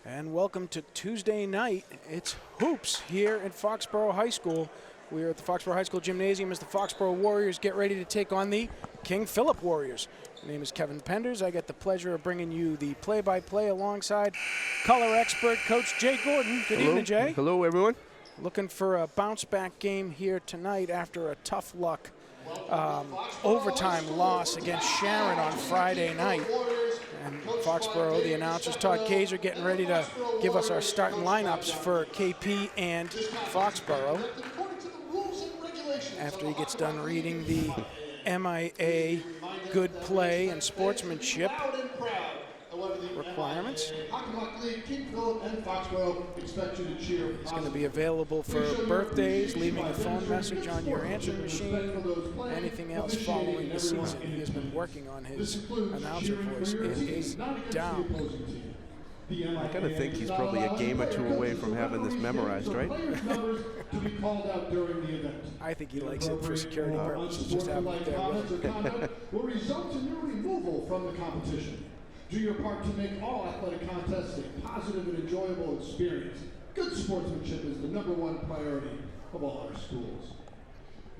And welcome to Tuesday night. It's hoops here at Foxborough High School. We are at the Foxborough High School Gymnasium as the Foxborough Warriors get ready to take on the King Philip Warriors. My name is Kevin Penders. I get the pleasure of bringing you the play-by-play alongside color expert Coach Jay Gordon. Good evening, Jay. Hello, everyone. Looking for a bounce-back game here tonight after a tough luck overtime loss against Sharon on Friday night. And Foxborough, the announcers, Todd Kaiser, getting ready to give us our starting lineups for KP and Foxborough after he gets done reading the MIA good play and sportsmanship requirements. He's going to be available for birthdays, leaving a phone message on your answering machine, anything else following the season. He has been working on his announcer voice. It is down. I kind of think he's probably a game or two away from having this memorized, right? I think he likes it for security purposes, just having it there with him. Will result in your removal from the competition. Do your part to make all athletic contests a positive and enjoyable experience. Good sportsmanship is the #1 priority of all our schools.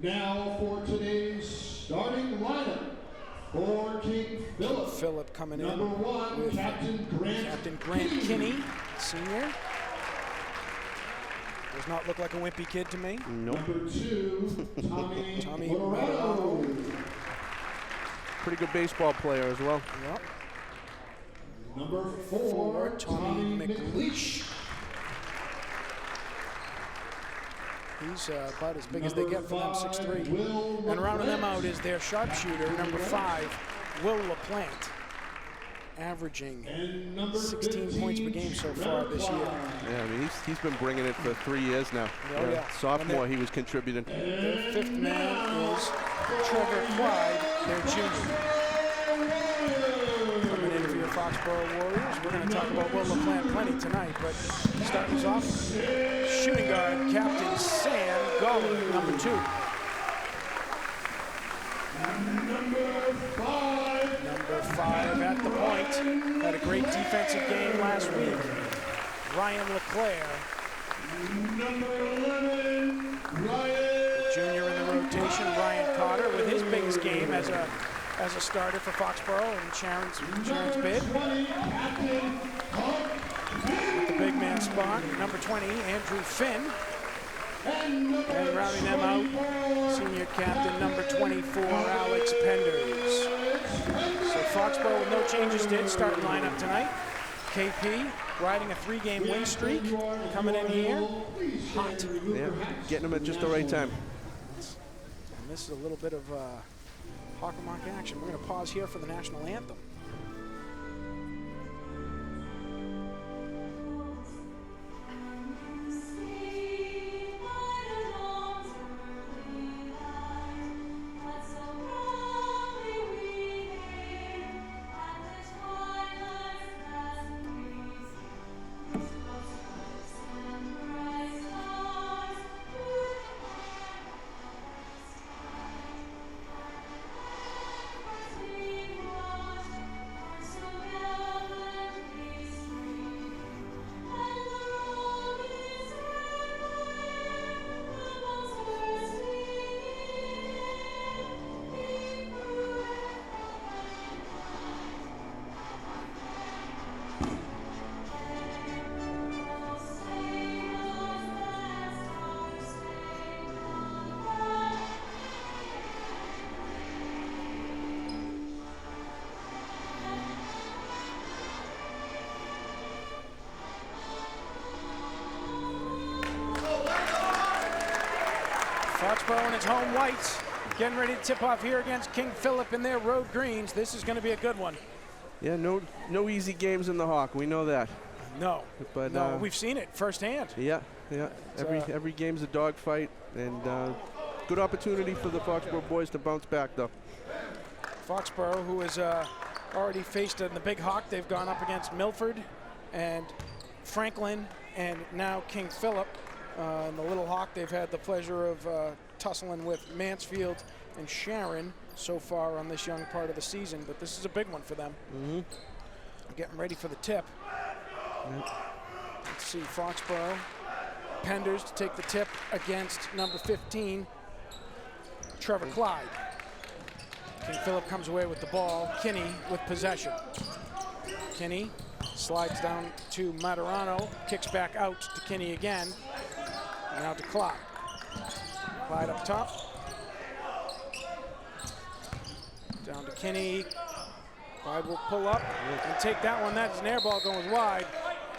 Now for today's starting lineup. For King Philip. Philip coming in #1, with Captain Grant Kinney, senior. Does not look like a wimpy kid to me. Nope. #2, Tommy Moreno. Pretty good baseball player as well. Yep. #4, Tommy McLeish. He's about as big as they get for them, 6'3". And rounding them out is their sharpshooter, #5, Will LaPlante, averaging 16 points per game so far this year. Yeah, I mean, he's been bringing it for 3 years now. Oh, yeah. Sophomore, he was contributing. Their fifth man is Trevor Clyde, their junior. Coming in for your Foxborough Warriors. We're going to talk about Will LaPlante plenty tonight, but starting us off, shooting guard, Captain Sam Goller, #2. #5 at the point. Had a great defensive game last week. Ryan LeClaire. The junior in the rotation, Ryan Cotter, with his biggest game as a starter for Foxborough and Sharon's bid. At the big man spot, #20, Andrew Finn. And rounding them out, senior captain, #24, Alex Penders. So Foxborough with no changes did starting lineup tonight. KP riding a 3-game win streak, coming in here hot. Yeah, getting him at just the right time. And this is a little bit of Hawkermock action. We're going to pause here for the national anthem. Foxborough in its home whites, getting ready to tip off here against King Philip in their road greens. This is going to be a good one. Yeah, no easy games in the Hawk. We know that. No, but no, we've seen it firsthand. Yeah. Every game's a dogfight, and good opportunity for the Foxborough boys to bounce back, though. Foxborough, who has already faced in the Big Hawk, they've gone up against Milford and Franklin, and now King Philip. In the Little Hawk, they've had the pleasure of tussling with Mansfield and Sharon so far on this young part of the season, but this is a big one for them. Getting ready for the tip. see Foxborough. Penders to take the tip against number 15, Trevor Clyde. King Philip comes away with the ball. Kinney with possession. Kinney slides down to Materano, kicks back out to Kinney again. Now to Clyde. Clyde up top. Down to Kinney. Clyde will pull up and take that one. That's an air ball going wide.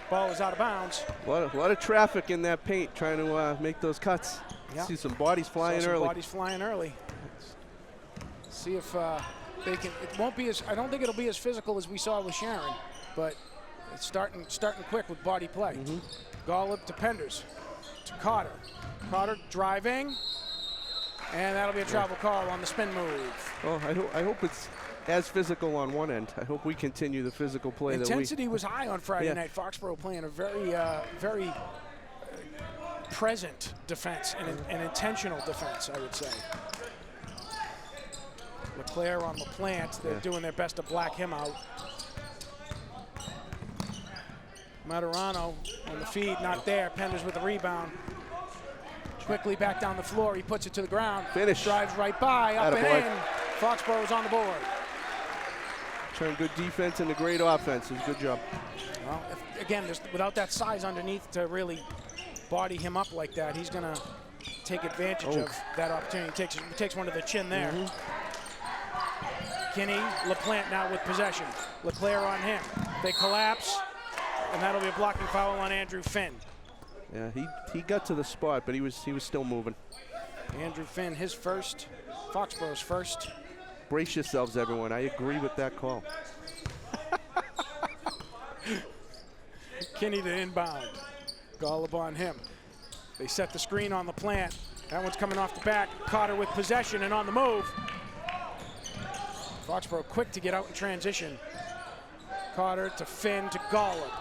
Ball is out of bounds. A lot of traffic in that paint trying to make those cuts. Yep. See some bodies flying early. Bodies flying early. See if they can. It won't be as. I don't think it'll be as physical as we saw with Sharon, but it's starting quick with body play. Gollop to Penders, to Cotter. Cotter driving, and that'll be a travel call on the spin move. Oh, I hope it's as physical on one end. I hope we continue the physical play. Intensity was high on Friday night. Foxborough playing a very present defense and an intentional defense, I would say. LeClaire on LaPlante, they're doing their best to black him out. Materano on the feed, not there. Penders with the rebound. Quickly back down the floor, he puts it to the ground. Finish. Drives right by, up and in. Foxborough's on the board. Turn good defense into great offense. Good job. Well, again, without that size underneath to really body him up like that, he's going to take advantage of that opportunity. He takes one to the chin there. Kinney, LaPlante now with possession. LeClaire on him. They collapse, and that'll be a blocking foul on Andrew Finn. Yeah, he got to the spot, but he was still moving. Andrew Finn, his first, Foxborough's first. Brace yourselves, everyone. I agree with that call. Kinney to inbound. Gollop on him. They set the screen on LaPlante. That one's coming off the back. Cotter with possession and on the move. Foxborough quick to get out in transition. Cotter to Finn to Gollop.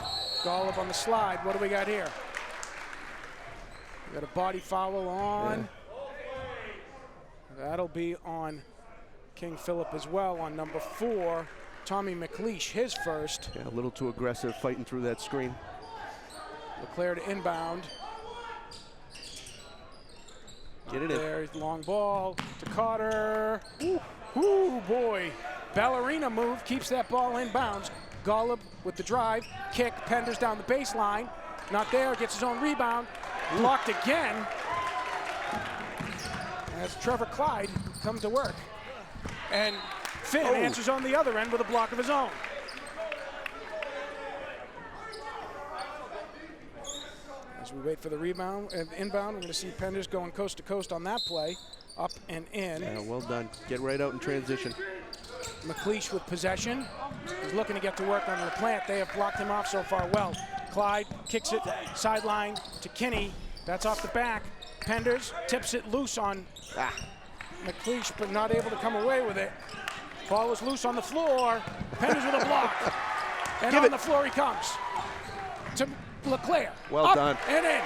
Gollop on the slide. What do we got here? We got a body foul on. That'll be on King Philip as well on number 4, Tommy McLeish, his first. Yeah, a little too aggressive fighting through that screen. LeClaire to inbound. Get it in. There's long ball to Cotter. Ooh, boy. Ballerina move, keeps that ball inbounds. Gollop with the drive, kick, Penders down the baseline. Not there, gets his own rebound. Blocked again. As Trevor Clyde comes to work. And Finn answers on the other end with a block of his own. As we wait for the rebound and inbound, we're going to see Penders going coast to coast on that play. Up and in. Yeah, well done. Get right out in transition. McLeish with possession. He's looking to get to work on LaPlante. They have blocked him off so far well. Clyde kicks it sideline to Kinney. That's off the back. Penders tips it loose on McLeish, but not able to come away with it. Ball is loose on the floor. Penders with a block. And on the floor he comes. To LeClaire. Well up done. And in.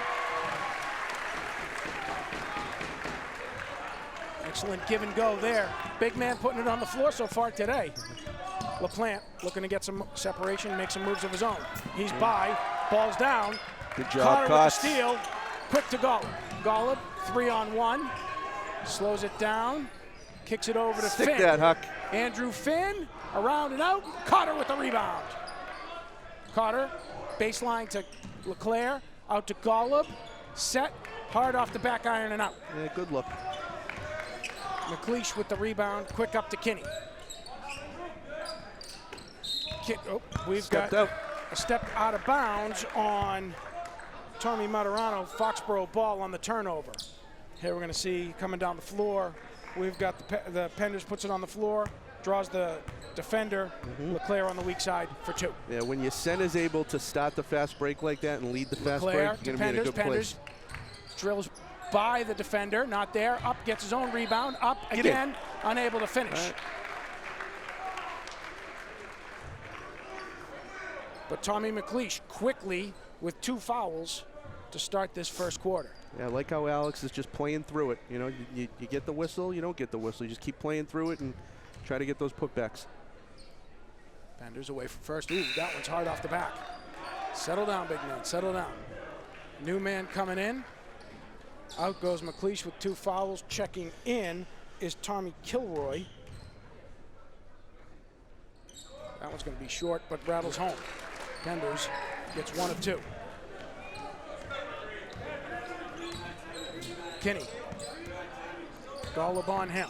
Excellent give and go there. Big man putting it on the floor so far today. LaPlante looking to get some separation, make some moves of his own. He's by, ball's down. Good job, Cotter with the steal. Quick to Gollop. Gollop, 3-on-1. Slows it down. Kicks it over to Finn. Stick that, Huck. Andrew Finn, around and out. Cotter with the rebound. Cotter, baseline to LeClaire. Out to Gollop. Set, hard off the back iron and out. Yeah, good look. McLeish with the rebound, quick up to Kinney. We've got a step out of bounds on Tommy Materano. Foxborough ball on the turnover. Here we're going to see coming down the floor. We've got the Penders puts it on the floor, draws the defender. LeClaire on the weak side for 2. Yeah, when your center's able to start the fast break like that and lead the fast break, you're going to be in a good place. Drills by the defender, not there. Up, gets his own rebound. Up again, unable to finish. But Tommy McLeish quickly with 2 fouls to start this first quarter. Yeah, I like how Alex is just playing through it. You know, you get the whistle, you don't get the whistle. You just keep playing through it and try to get those putbacks. Penders away from first. Ooh, that one's hard off the back. Settle down, big man, settle down. New man coming in. Out goes McLeish with 2 fouls. Checking in is Tommy Kilroy. That one's going to be short, but rattles home. Penders gets 1 of 2. Kinney. Golub on him.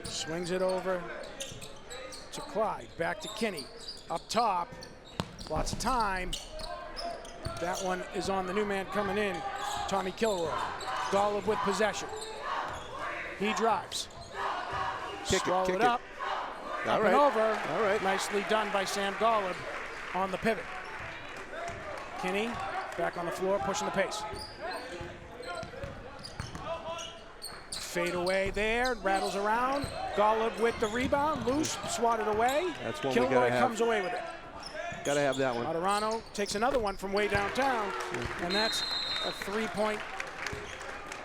Swings it over to Clyde. Back to Kinney. Up top. Lots of time. That one is on the new man coming in, Tommy Kilroy. Golub with possession. He drives. Kick it up. Up and over. All right. Nicely done by Sam Golub on the pivot. Kinney back on the floor, pushing the pace. Fade away there, rattles around. Golub with the rebound, loose, swatted away. That's one Kilroy we gotta have. comes away with it. Gotta have that one. Materano takes another one from way downtown, and that's a 3-point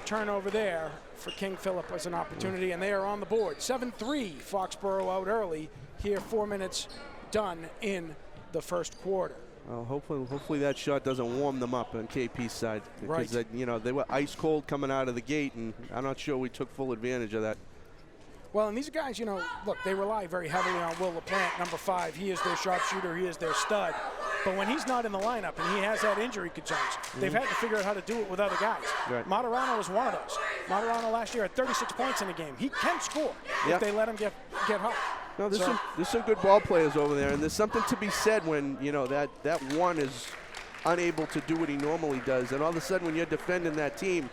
turnover there for King Philip as an opportunity, and they are on the board. 7-3, Foxborough out early here, 4 minutes done in the first quarter. Well, hopefully that shot doesn't warm them up on KP's side. Right. Because they were ice cold coming out of the gate, and I'm not sure we took full advantage of that. Well, and these guys, look, they rely very heavily on Will LaPlante, number 5. He is their sharpshooter. He is their stud. But when he's not in the lineup and he has that injury concerns, they've had to figure out how to do it with other guys. Right. Materano is one of those. Materano last year had 36 points in a game. He can score if they let him get hot. No, there's some good ball players over there, and there's something to be said when that one is unable to do what he normally does, and all of a sudden when you're defending that team,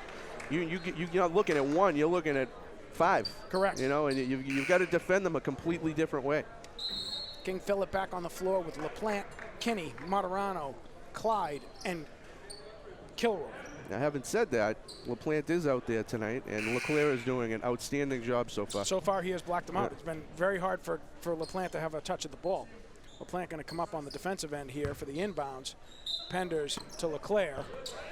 you're not looking at 1, you're looking at 5. Correct. And you've got to defend them a completely different way. King Philip back on the floor with LaPlante, Kinney, Materano, Clyde, and Kilroy. Now, having said that, LaPlante is out there tonight, and LeClaire is doing an outstanding job so far. So far, he has blocked them out. It's been very hard for LaPlante to have a touch of the ball. LaPlante going to come up on the defensive end here for the inbounds. Penders to LeClaire.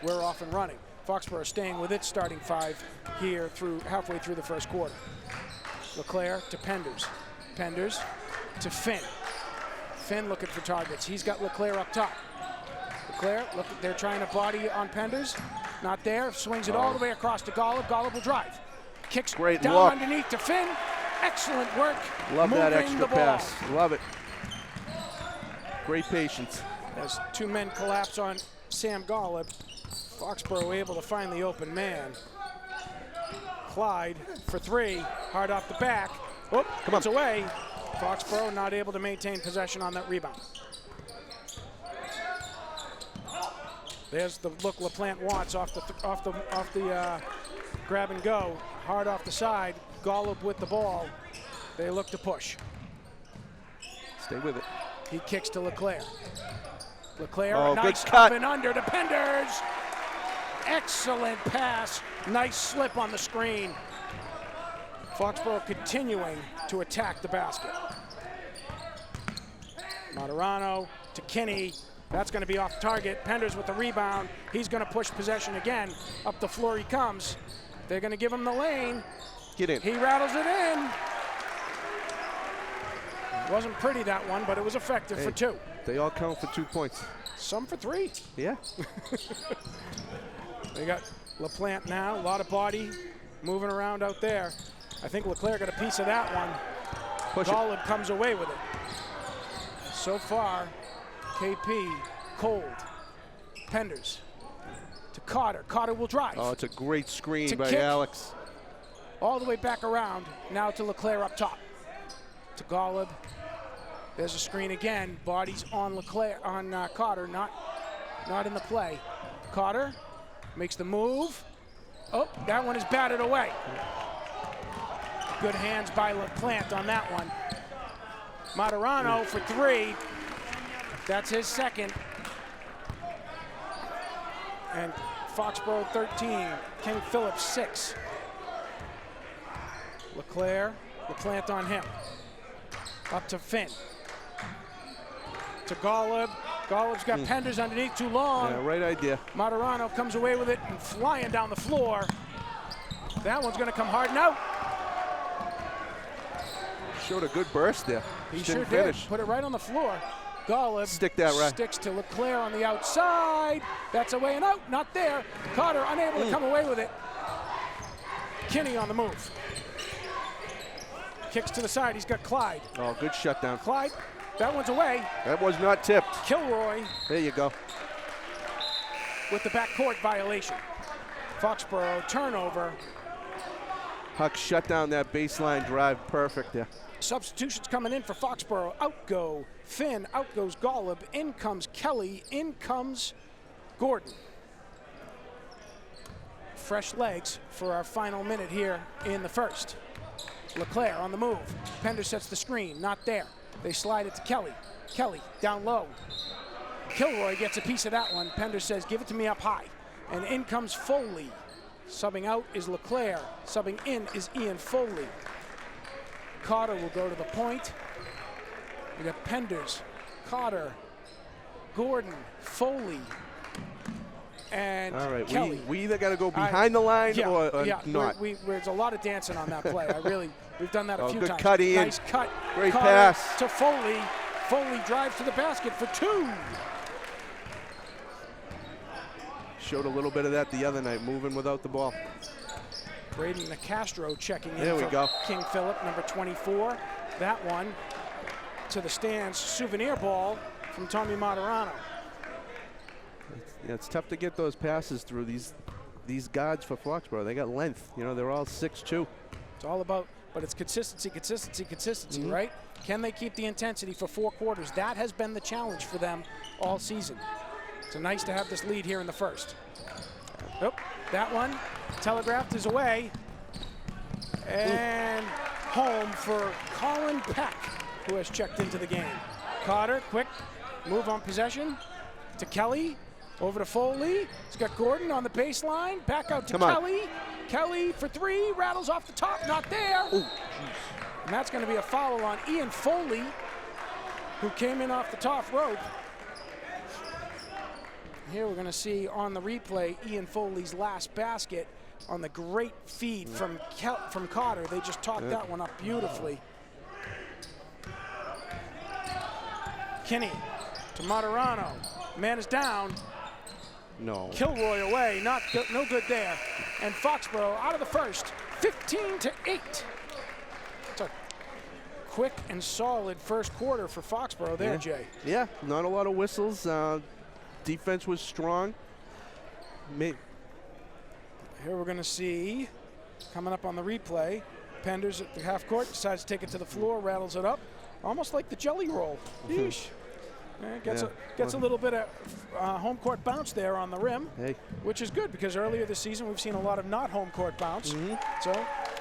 We're off and running. Foxborough staying with its starting 5 here halfway through the first quarter. LeClaire to Penders. Penders to Finn. Finn looking for targets. He's got LeClaire up top. LeClaire, look, they're trying to body on Penders. Not there. Swings it all the way across to Golub. Golub will drive. Kicks Great down look. Underneath to Finn. Excellent work. Love that extra the ball. pass. Love it. Great patience. As 2 men collapse on Sam Golub, Foxborough able to find the open man. Clyde for 3. Hard off the back. Whoop, it's away. Foxborough not able to maintain possession on that rebound. There's the look LaPlante wants off the grab and go. Hard off the side. Golub with the ball. They look to push. Stay with it. He kicks to LeClaire. LeClaire, Oh, nice good cut. up and under to Penders. Excellent pass. Nice slip on the screen. Foxborough continuing to attack the basket. Materano to Kinney. That's going to be off target. Penders with the rebound. He's going to push possession again. Up the floor he comes. They're going to give him the lane. Get in. He rattles it in. Wasn't pretty, that one, but it was effective for 2. They all count for 2 points. Some for 3. Yeah. They got LaPlante now. A lot of body moving around out there. I think LeClaire got a piece of that one. Golub comes away with it. So far, KP, cold. Penders to Carter. Carter will drive. Oh, it's a great screen by kick. Alex. All the way back around. Now to LeClaire up top. To Golub. There's a screen again. Bodies on LeClaire, on Carter. Not in the play. Carter makes the move. Oh, that one is batted away. Good hands by LaPlante on that one. Materano for 3. That's his second. And Foxborough 13, King Philip 6. LeClaire, LaPlante on him. Up to Finn. To Golub. Golub's got Penders underneath, too long. Yeah, right idea. Materano comes away with it and flying down the floor. That one's going to come hard and out. Showed a good burst there. He Just sure didn't did. finish. Put it right on the floor. Golub Stick that right. sticks to LeClaire on the outside. That's away and out. Not there. Carter unable to come away with it. Kinney on the move. Kicks to the side. He's got Clyde. Oh, good shutdown. Clyde, that one's away. That was not tipped. Kilroy There you go. with the backcourt violation. Foxborough turnover. Huck shut down that baseline drive perfect there. Substitutions coming in for Foxborough. Out go Finn, out goes Golub, in comes Kelly, in comes Gordon. Fresh legs for our final minute here in the first. LeClaire on the move. Pender sets the screen, not there. They slide it to Kelly. Kelly down low. Kilroy gets a piece of that one. Pender says, give it to me up high. And in comes Foley. Subbing out is LeClaire. Subbing in is Ian Foley. Carter will go to the point. We got Penders, Carter, Gordon, Foley, and All right, Kelly. we either got to go behind the line or not. There's a lot of dancing on that play. We've done that a few good times. cut, Ian. Nice cut. Great Carter pass. to Foley. Foley drives to the basket for two. Showed a little bit of that the other night, moving without the ball. Braden Nicastro checking in There we for go. King Philip, number 24. That one to the stands. Souvenir ball from Tommy Materano. It's tough to get those passes through these guards for Foxborough. They got length. You know, they're all 6'2". It's all about, but it's consistency, right? Can they keep the intensity for 4 quarters? That has been the challenge for them all season. So nice to have this lead here in the first. Oh, that one telegraphed is away. And home for Colin Peck, who has checked into the game. Carter, quick move on possession to Kelly. Over to Foley. He's got Gordon on the baseline. Back out to Kelly. Kelly for 3. Rattles off the top. Not there. And that's going to be a foul on Ian Foley, who came in off the top rope. Here we're going to see on the replay Ian Foley's last basket on the great feed from Carter. They just talked that one up beautifully. Kinney to Materano. Man is down. No. Kilroy away, no good there. And Foxborough out of the first, 15-8. It's a quick and solid first quarter for Foxborough there, Jay. Yeah, not a lot of whistles. Defense was strong. Here we're going to see, coming up on the replay, Penders at the half court, decides to take it to the floor, rattles it up, almost like the jelly roll. Yeesh. Gets a little bit of home court bounce there on the rim, which is good because earlier this season we've seen a lot of not home court bounce. So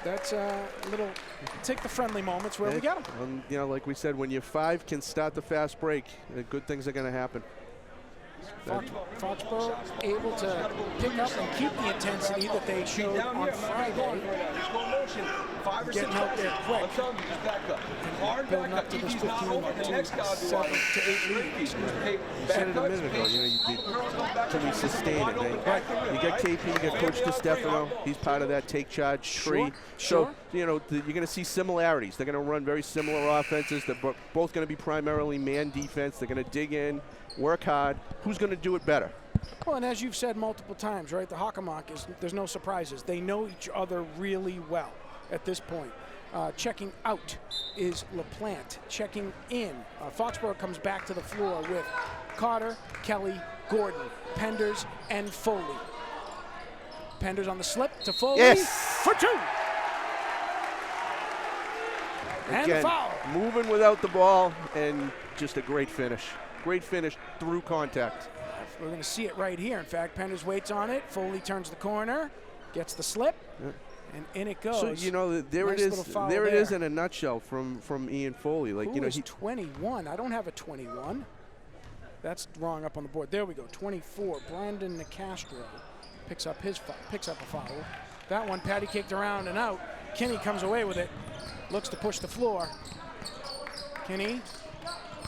that's a little take the friendly moments where we get them. You know, like we said, when your 5 can start the fast break, good things are going to happen. Foxborough able to pick up and keep the intensity that they showed on Friday. Getting out there quick. And building up to this 7 to 8 lead. You said it a minute ago, can we sustain it? You got KP, you got Coach DiStefano. He's part of that take charge tree. So, you know, you're going to see similarities. They're going to run very similar offenses. They're both going to be primarily man defense. They're going to dig in, work hard. Who's going to do it better? Well, and as you've said multiple times, right, the Hockomock is, there's no surprises. They know each other really well at this point. Checking out is LaPlante. Checking in. Foxborough comes back to the floor with Carter, Kelly, Gordon, Penders, and Foley. Penders on the slip to Foley for 2. And the foul. Moving without the ball and just a great finish. Great finish through contact. We're going to see it right here. In fact, Penders waits on it. Foley turns the corner, gets the slip, and in it goes. So, you know, there it is. There it is in a nutshell from Ian Foley. Like, you know, he's 21. I don't have a 21. That's wrong up on the board. There we go. 24. Brandon Nicastro picks up a foul. That one, Patty kicked around and out. Kinney comes away with it. Looks to push the floor. Kinney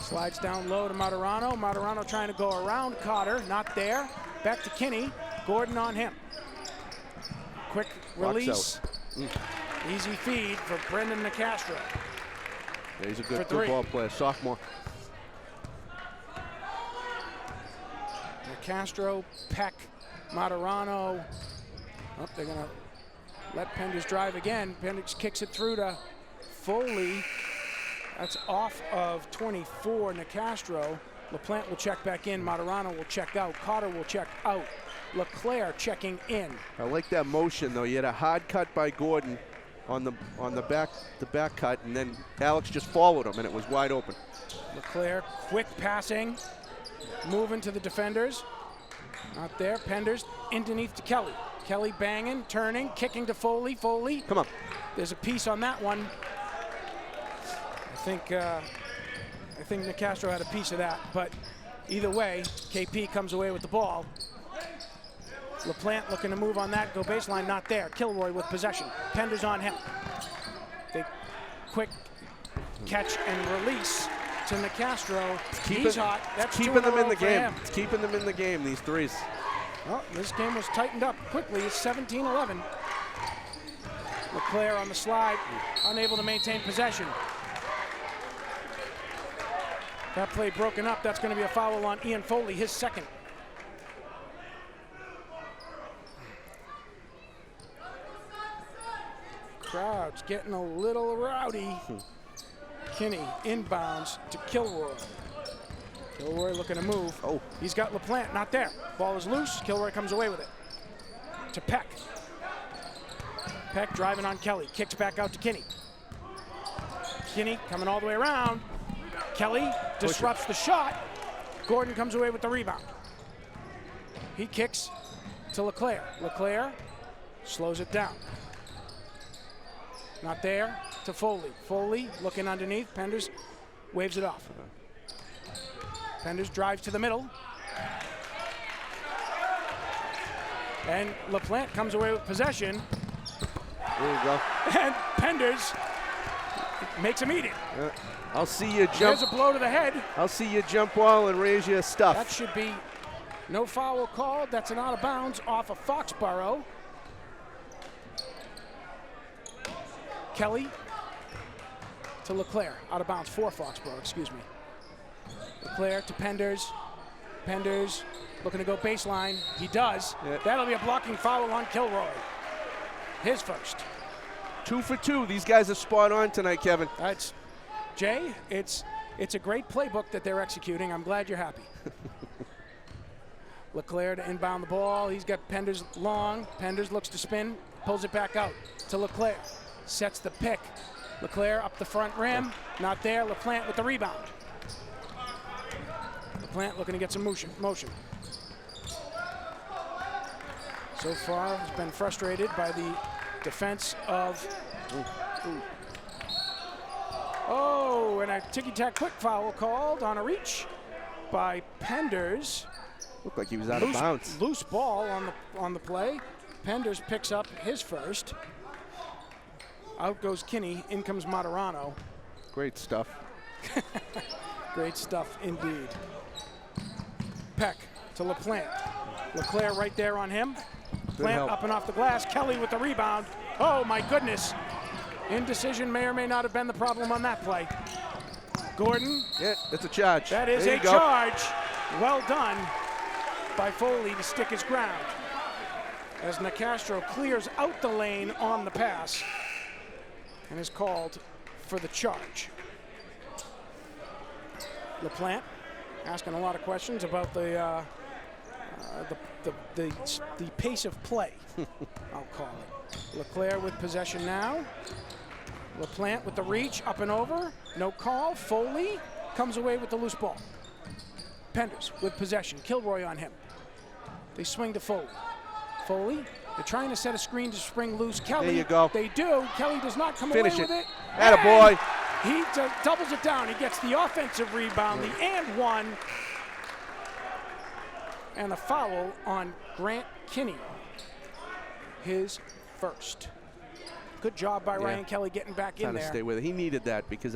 slides down low to Materano. Materano trying to go around Carter. Not there. Back to Kinney. Gordon on him. Quick release. Easy feed for Brendan Nicastro. Yeah, he's a good ball player. Sophomore. Nicastro, Peck, Materano. Oh, they're going to let Penders drive again. Penders kicks it through to Foley. That's off of 24, Nicastro. LaPlante will check back in. Materano will check out. Cotter will check out. LeClaire checking in. I like that motion, though. You had a hard cut by Gordon on the back cut, and then Alex just followed him, and it was wide open. LeClaire, quick passing, moving to the defenders. Not there. Penders underneath to Kelly. Kelly banging, turning, kicking to Foley. Foley. Come on. There's a piece on that one. I think Nicastro had a piece of that, but either way, KP comes away with the ball. LaPlante looking to move on that, go baseline, not there. Kilroy with possession. Penders on him. They quick catch and release to Nicastro. He's hot. That's keeping them in the game. Him. It's keeping them in the game, these threes. Well, this game was tightened up quickly. It's 17-11. LeClaire on the slide, unable to maintain possession. That play broken up. That's going to be a foul on Ian Foley, his second. Crowd's getting a little rowdy. Kinney inbounds to Kilroy. Kilroy looking to move. Oh. He's got LaPlante, not there. Ball is loose. Kilroy comes away with it. To Peck. Peck driving on Kelly. Kicks back out to Kinney. Kinney coming all the way around. Kelly disrupts the shot. Gordon comes away with the rebound. He kicks to LeClaire. LeClaire slows it down. Not there to Foley. Foley looking underneath. Penders waves it off. Penders drives to the middle. And LaPlante comes away with possession. There you go. And Penders makes him eat it. I'll see you jump. There's a blow to the head. I'll see you jump wall and raise your stuff. That should be no foul called. That's an out of bounds off of Foxborough. Kelly to LeClaire. Out of bounds for Foxborough, excuse me. LeClaire to Penders. Penders looking to go baseline. He does. Yep. That'll be a blocking foul on Kilroy. His first. 2 for 2. These guys are spot on tonight, Kevin. That's Jay. It's a great playbook that they're executing. I'm glad you're happy. LeClaire to inbound the ball. He's got Penders long. Penders looks to spin, pulls it back out to LeClaire. Sets the pick. LeClaire up the front rim. Not there. LaPlante with the rebound. LaPlante looking to get some motion. So far, has been frustrated by the defense of. Oh, and a ticky-tack quick foul called on a reach by Penders. Looked like he was out of bounds. Loose ball on the play. Penders picks up his first. Out goes Kinney. In comes Materano. Great stuff. Great stuff indeed. Peck to LaPlante. LeClaire right there on him. Plant up and off the glass. Kelly with the rebound. Oh my goodness. Indecision may or may not have been the problem on that play. Gordon. Yeah, it's a charge. That is a charge. Well done by Foley to stick his ground. As Nicastro clears out the lane on the pass and is called for the charge. LaPlante asking a lot of questions about the pace of play, I'll call it. LeClaire with possession now. LaPlante with the reach, up and over. No call. Foley comes away with the loose ball. Penders with possession. Kilroy on him. They swing to Foley. Foley, they're trying to set a screen to spring loose. Kelly, there you go. They do. Kelly does not come away with it. Attaboy. He doubles it down. He gets the offensive rebound, the and one. And a foul on Grant Kinney. His first. Good job by Ryan Kelly getting back in there. Trying to stay with it. He needed that because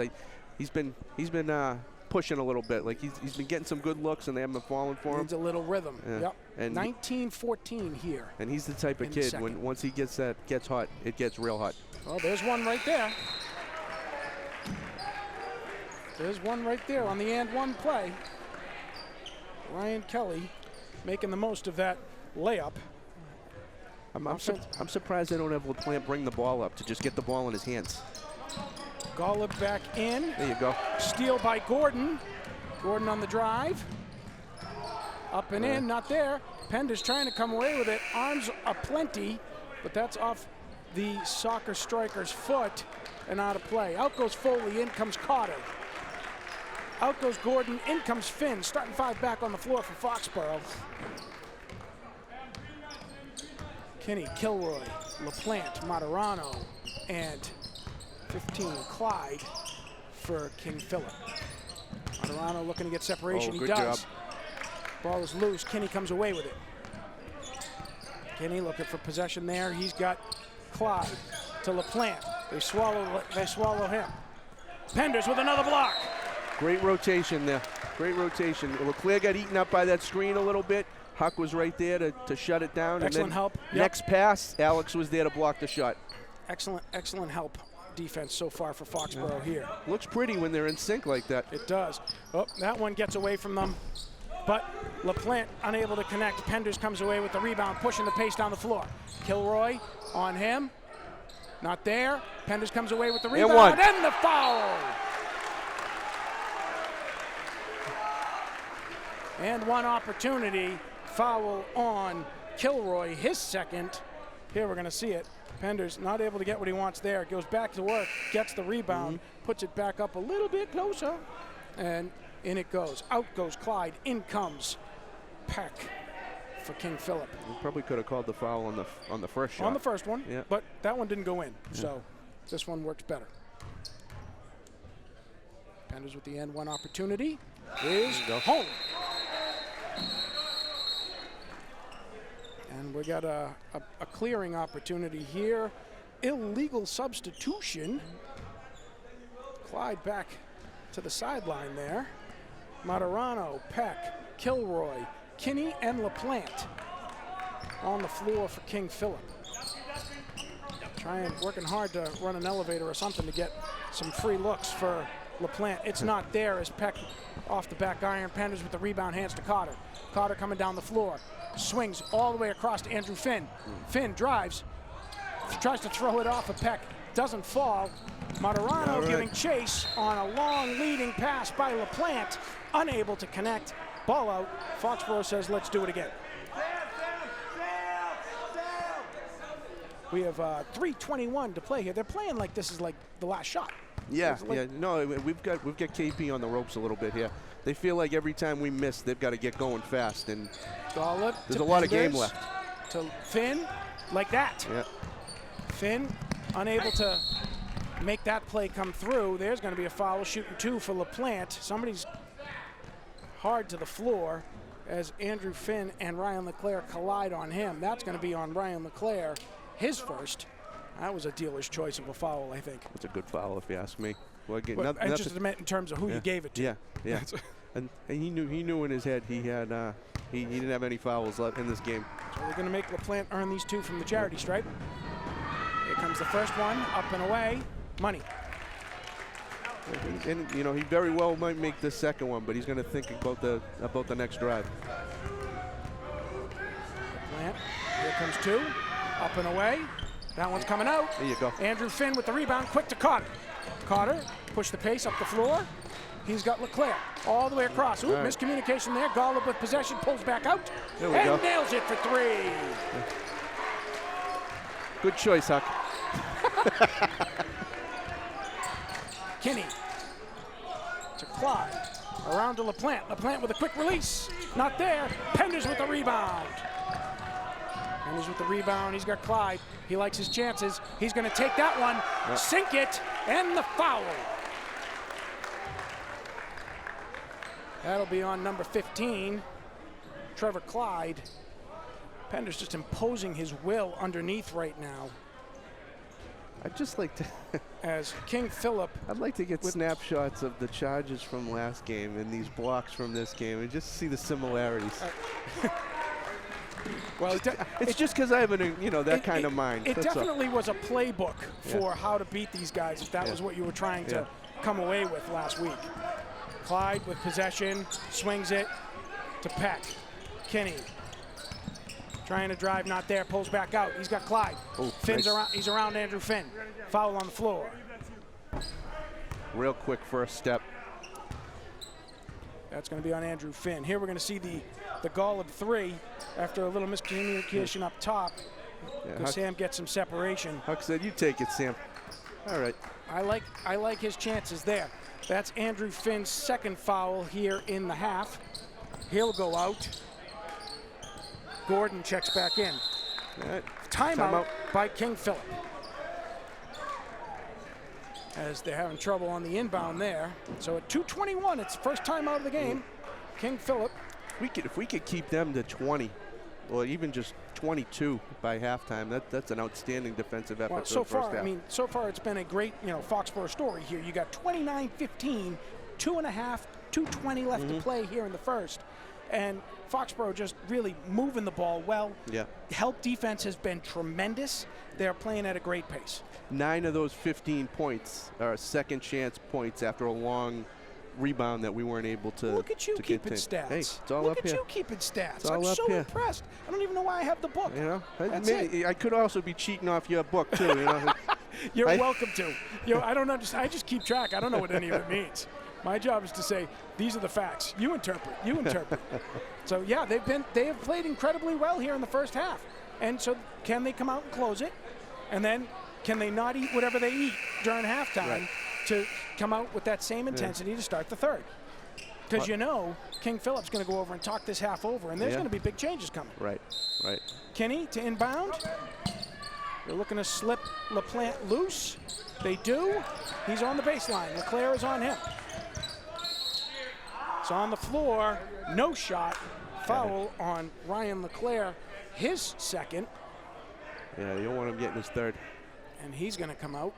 he's been pushing a little bit. Like he's been getting some good looks and they haven't been falling for him. Needs a little rhythm. Yeah. Yep. And 19-14 here. And he's the type of kid when once he gets hot, it gets real hot. Well, there's one right there. There's one right there on the and one play. Ryan Kelly making the most of that layup. I'm surprised they don't have LaPlante bring the ball up to just get the ball in his hands. Golub back in. There you go. Steal by Gordon. Gordon on the drive. Up and in, not there. Pender's trying to come away with it. Arms aplenty, but that's off the soccer striker's foot and out of play. Out goes Foley, in comes Cotter. Out goes Gordon, in comes Finn. Starting 5 back on the floor for Foxborough. Kinney, Kilroy, LaPlante, Materano, and 15, Clyde for King Philip. Materano looking to get separation. He does. Job. Ball is loose. Kinney comes away with it. Kinney looking for possession there. He's got Clyde to LaPlante. They swallow him. Penders with another block. Great rotation there. Great rotation. LeClaire got eaten up by that screen a little bit. Huck was right there to shut it down. Excellent and then help. Next pass, Alex was there to block the shot. Excellent help defense so far for Foxborough here. Looks pretty when they're in sync like that. It does. Oh, that one gets away from them. But LaPlante unable to connect. Penders comes away with the rebound, pushing the pace down the floor. Kilroy on him. Not there. Penders comes away with the rebound and the foul. And one opportunity. Foul on Kilroy, his second. Here we're going to see it. Penders not able to get what he wants there. Goes back to work, gets the rebound, puts it back up a little bit closer, and in it goes. Out goes Clyde. In comes Peck for King Philip. We probably could have called the foul on the first shot. On the first one, yeah. But that one didn't go in, so this one works better. Penders with the end one opportunity is home. And we got a clearing opportunity here. Illegal substitution. Clyde back to the sideline there. Materano, Peck, Kilroy, Kinney, and LaPlante on the floor for King Philip. Working hard to run an elevator or something to get some free looks for LaPlante. It's not there as Peck off the back iron. Penders with the rebound, hands to Cotter. Cotter coming down the floor. Swings all the way across to Andrew Finn. Finn drives, tries to throw it off of Peck. Doesn't fall. Materano giving chase on a long leading pass by LaPlante. Unable to connect. Ball out. Foxborough says, let's do it again. We have 3:21 to play here. They're playing like this is like the last shot. Yeah, No, we've got KP on the ropes a little bit here. They feel like every time we miss, they've got to get going fast, and there's a lot of game left. To Finn, like that. Yeah. Finn unable to make that play come through. There's going to be a foul, shooting 2 for LaPlante. Somebody's hard to the floor as Andrew Finn and Ryan LeClaire collide on him. That's going to be on Ryan LeClaire, his first. That was a dealer's choice of a foul, I think. It's a good foul, if you ask me. Well, I just meant in terms of who you gave it to. Yeah. and he knew in his head he had he didn't have any fouls left in this game. So they're going to make LaPlante earn these 2 from the charity stripe. Here comes the first one, up and away, money. And he very well might make the second one, but he's going to think about the next drive. LaPlante, here comes 2, up and away. That one's coming out. There you go. Andrew Finn with the rebound, quick to Cotter. Cotter, push the pace up the floor. He's got LeClaire all the way across. Ooh, miscommunication there. Golub with possession, pulls back out, and nails it for 3. Good choice, Huck. Kinney to Clyde. Around to LaPlante. LaPlante with a quick release. Not there. Penders with the rebound. Penders with the rebound. He's got Clyde. He likes his chances. He's going to take that one, sink it, and the foul. That'll be on number 15, Trevor Clyde. Penders just imposing his will underneath right now. I'd just like to, as King Philip. I'd like to get snapshots of the charges from last game and these blocks from this game and just see the similarities. Well, it's just because I have that kind of mind. It definitely was a playbook for how to beat these guys, if that was what you were trying to come away with last week. Clyde with possession, swings it to Peck. Kinney trying to drive, not there, pulls back out. He's got Clyde. Oh, Finn's nice. around, he's around Andrew Finn. Foul on the floor. Real quick first step. That's going to be on Andrew Finn. Here we're going to see the Golub 3 after a little miscommunication up top. Yeah, Sam gets some separation. Huck said, "You take it, Sam." All right. I like his chances there. That's Andrew Finn's second foul here in the half. He'll go out. Gordon checks back in. All right. Timeout by King Philip. As they're having trouble on the inbound there. So at 2:21, it's the first timeout of the game. King Philip. If we could keep them to 20, or even just 22 by halftime, that's an outstanding defensive effort. Well, for so the first far, half. so far it's been a great, Foxborough story here. You got 29-15, 2.5, 2:20 left to play here in the first. And Foxborough just really moving the ball well. Yeah. Help defense has been tremendous. They're playing at a great pace. 9 of those 15 points are second chance points after a long rebound that we weren't able to. Look at you keeping stats. Hey, it's all Look up at here. you keeping stats. It's all I'm up so here. impressed. I don't even know why I have the book. That's it. I could also be cheating off your book too. You're welcome to. I don't understand. I just keep track. I don't know what any of it means. My job is to say, these are the facts. You interpret. You interpret. So yeah, they have played incredibly well here in the first half. And so can they come out and close it? And then can they not eat whatever they eat during halftime to come out with that same intensity to start the third? Because King Philip's going to go over and talk this half over, and there's going to be big changes coming. Right. Kinney to inbound. They're looking to slip LaPlante loose. They do. He's on the baseline. LeClaire is on him. It's on the floor. No shot. Foul on Ryan LeClaire. His second. Yeah, you don't want him getting his third. And he's going to come out.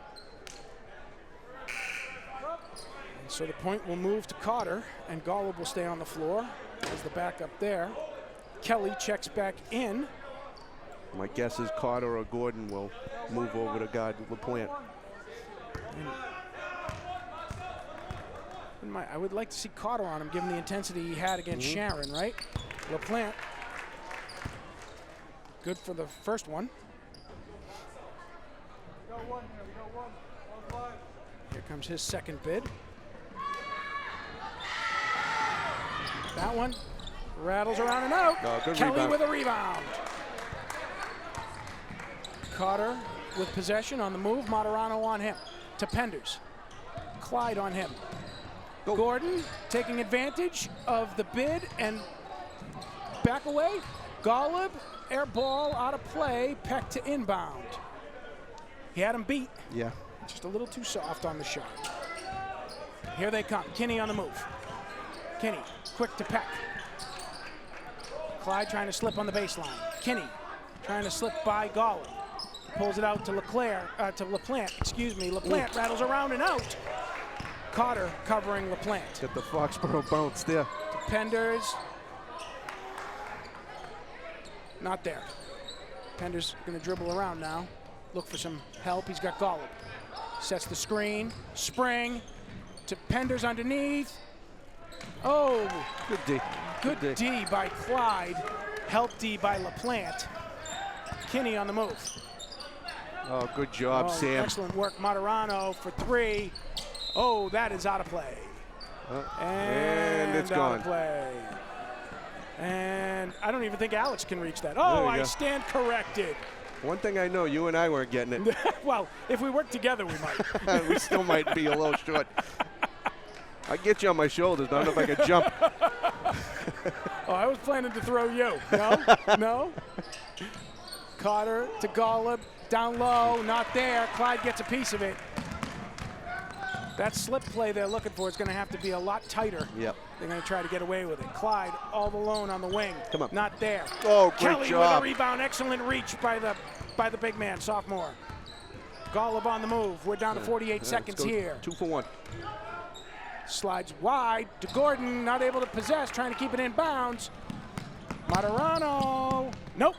And so the point will move to Cotter, and Golub will stay on the floor as the backup there. Kelly checks back in. My guess is Carter or Gordon will move over to guard LaPlante. I would like to see Cotter on him, given the intensity he had against Sharon, right? LaPlante, good for the first one. Here comes his second bid. That one rattles around and out. Kelly rebound. with a rebound. Cotter with possession on the move. Moderano on him. To Penders. Clyde on him. Gordon taking advantage of the bid and back away. Golub, air ball out of play. Peck to inbound. He had him beat. Yeah. Just a little too soft on the shot. Here they come. Kinney on the move. Kinney, quick to Peck. Clyde trying to slip on the baseline. Kinney trying to slip by Golub. Pulls it out to LaPlante, excuse me. LaPlante rattles around and out. Cotter covering LaPlante. Got the Foxborough bounce there. Penders. Not there. Penders going to dribble around now. Look for some help. He's got Golub. Sets the screen. Spring to Penders underneath. Oh. Good D. Good D by Clyde. Help D by LaPlante. Kinney on the move. Oh, good job, Sam. Excellent work. Moderano for three. Oh, that is out of play. And it's gone. Out of play. And I don't even think Alex can reach that. Oh, I stand corrected. One thing I know, you and I weren't getting it. Well, if we work together, we might. We still might be a little short. I get you on my shoulders. I don't know if I can jump. Oh, I was planning to throw you. No? No? Cotter to Golub. Down low, not there. Clyde gets a piece of it. That slip play they're looking for is going to have to be a lot tighter. Yep. They're going to try to get away with it. Clyde all alone on the wing. Come on. Not there. Oh, great Kelly job. with a rebound. Excellent reach by the big man, sophomore. Golub on the move. We're down to 48 seconds here. 2 for 1. Slides wide to Gordon. Not able to possess. Trying to keep it in bounds. Moderano. Nope.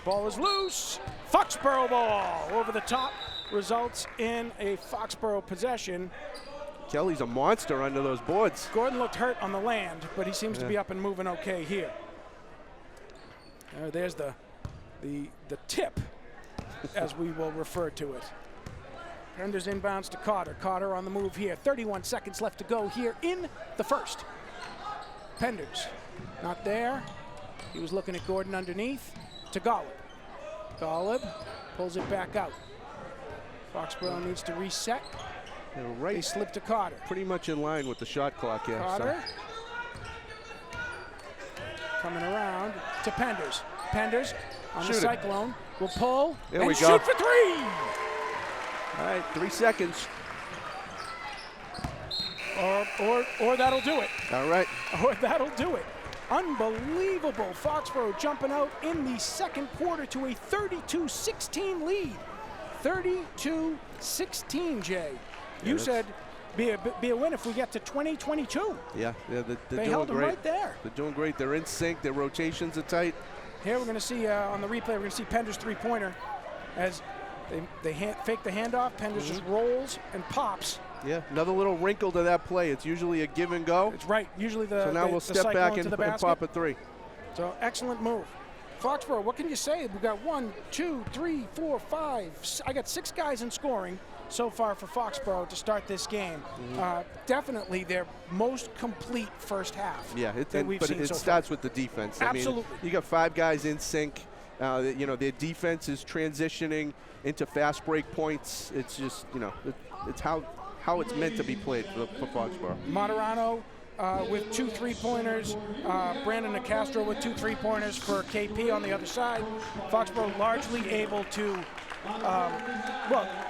Ball is loose. Foxborough ball over the top results in a Foxborough possession. Kelly's a monster under those boards. Gordon looked hurt on the land, but he seems to be up and moving okay here. There's the tip, as we will refer to it. Penders inbounds to Carter. Carter on the move here. 31 seconds left to go here in the first. Penders, not there. He was looking at Gordon underneath to Golub. Golub pulls it back out. Foxborough needs to reset. Right. They slip to Carter. Pretty much in line with the shot clock here. Carter. Coming around to Penders. Penders on the cyclone will pull and shoot for three. All right, 3 seconds. Or that'll do it. All right. Or that'll do it. Unbelievable. Foxborough jumping out in the second quarter to a 32-16 lead. 32-16, Jay. You said be a win if we get to 20-22. Yeah, they're they doing held them great. right there. They're doing great. They're in sync. Their rotations are tight. Here we're going to see on the replay, we're going to see Penders' three-pointer as they fake the handoff. Penders just rolls and pops. Yeah, another little wrinkle to that play. It's usually a give and go. It's right. Usually so now we'll step back and pop a three. So excellent move. Foxborough, what can you say? We've got 1, 2, 3, 4, 5. I got 6 guys in scoring so far for Foxborough to start this game. Definitely their most complete first half. Yeah, but it starts with the defense. Absolutely. I mean, you got 5 guys in sync. You know, their defense is transitioning into fast break points. It's just, you know, it's how it's meant to be played for Foxborough. Moderano with 2 3-pointers. Brandon Nicastro with 2 3-pointers for KP on the other side. Foxborough largely able to,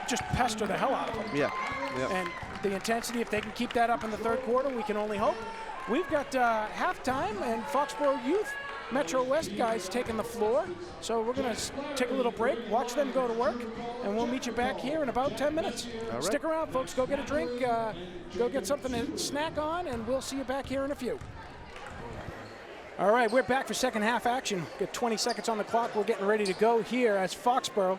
just pester the hell out of them. Yeah. And the intensity, if they can keep that up in the third quarter, we can only hope. We've got halftime, and Foxborough Youth Metro West guys taking the floor. So we're going to take a little break, watch them go to work, and we'll meet you back here in about 10 minutes. All right. Stick around, folks. Go get a drink, go get something to snack on, and we'll see you back here in a few. All right, we're back for second half action. Got 20 seconds on the clock. We're getting ready to go here as Foxborough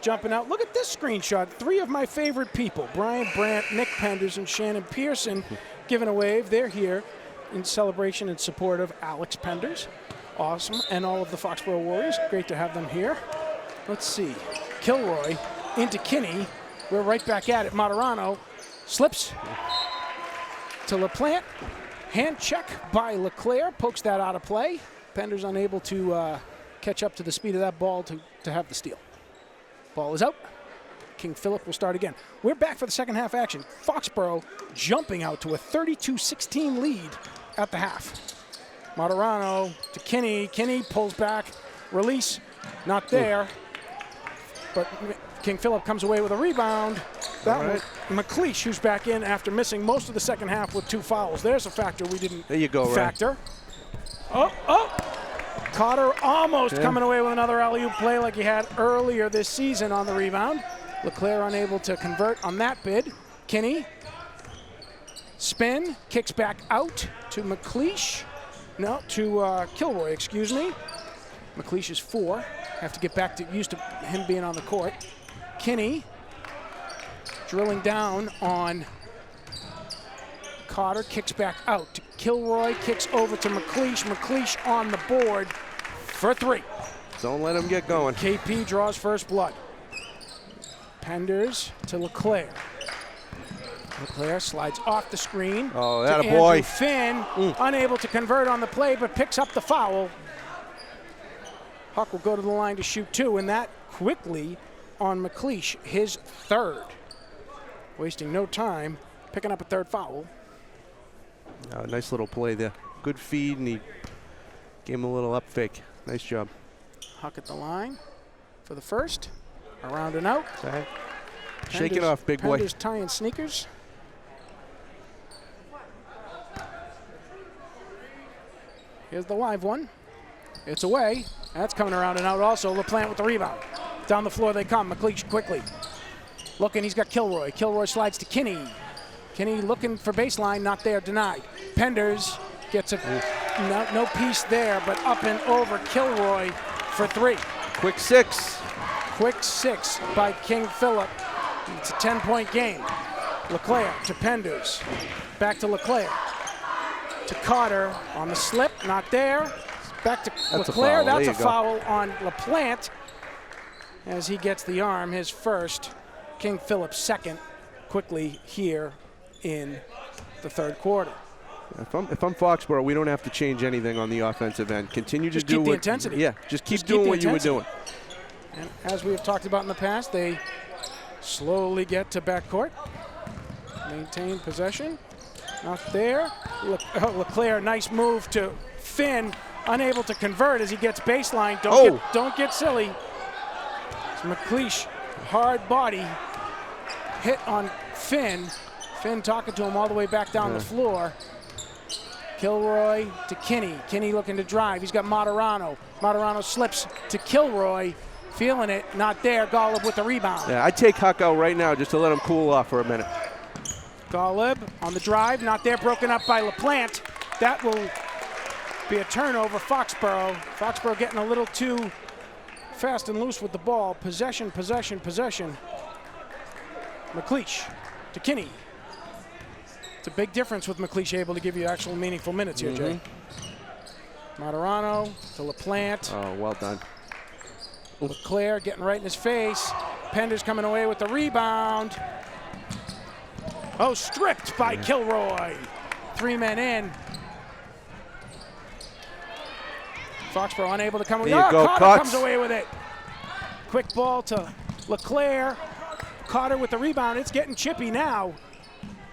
jumping out. Look at this screenshot. 3 of my favorite people, Brian Brandt, Nick Penders, and Shannon Pearson, giving a wave. They're here in celebration and support of Alex Penders. Awesome, and all of the Foxborough Warriors. Great to have them here. Let's see. Kilroy into Kinney. We're right back at it. Moderano slips to LaPlante. Hand check by LeClaire. Pokes that out of play. Penders unable to catch up to the speed of that ball to have the steal. Ball is out. King Philip will start again. We're back for the second half action. Foxborough jumping out to a 32-16 lead at the half. Moderano to Kinney. Kinney pulls back. Release. Not there. But King Philip comes away with a rebound. That was McLeish, who's back in after missing most of the second half with 2 fouls. There's a factor we didn't factor. Right. Carter almost coming away with another alley-oop play like he had earlier this season on the rebound. LeClaire unable to convert on that bid. Kinney. Spin. Kicks back out to McLeish. No, to Kilroy, excuse me. McLeish is 4. Have to get back to used to him being on the court. Kinney drilling down on Carter, kicks back out to Kilroy, kicks over to McLeish. McLeish on the board for 3. Don't let him get going. KP draws first blood. Penders to LeClaire. LeClaire slides off the screen. Oh, that to a boy. Andrew Finn, unable to convert on the play, but picks up the foul. Huck will go to the line to shoot 2, and that quickly on McLeish, his 3rd. Wasting no time, picking up a 3rd foul. Nice little play there. Good feed, and he gave him a little up fake. Nice job. Huck at the line for the first. Around and out. Shake it off, big boy. Penders tying sneakers. Here's the live one. It's away. That's coming around and out also. LaPlante with the rebound. Down the floor they come. McLeish quickly. Looking, he's got Kilroy. Kilroy slides to Kinney. Kinney looking for baseline, not there, denied. Penders gets no piece there, but up and over Kilroy for 3. Quick 6. Quick 6 by King Philip. It's a 10-point game. LeClaire to Penders. Back to LeClaire. To Carter on the slip, not there. Back to LeClaire. That's a foul on LaPlante as he gets the arm, his first. King Philip's second, quickly here in the third quarter. If I'm Foxborough, we don't have to change anything on the offensive end. Continue to do keep the intensity. Yeah, just keep doing what you were doing. And as we have talked about in the past, they slowly get to backcourt. Maintain possession. Not there. LeClaire, nice move to Finn. Unable to convert as he gets baseline. Don't get silly. It's McLeish, hard body hit on Finn. Finn talking to him all the way back down the floor. Kilroy to Kinney. Kinney looking to drive. He's got Moderano. Moderano slips to Kilroy. Feeling it, not there. Golub with the rebound. Yeah, I'd take Huck out right now just to let him cool off for a minute. Golub on the drive, not there. Broken up by LaPlante. That will be a turnover. Foxborough. Foxborough getting a little too fast and loose with the ball. Possession, possession, possession. McLeish to Kinney. It's a big difference with McLeish able to give you actual meaningful minutes here, Jay. Moderano to LaPlante. Oh, well done. LeClaire getting right in his face. Penders coming away with the rebound. Oh, stripped by Kilroy. 3 men in. Foxborough unable to come away. Carter comes away with it. Quick ball to LeClaire. Carter with the rebound. It's getting chippy now.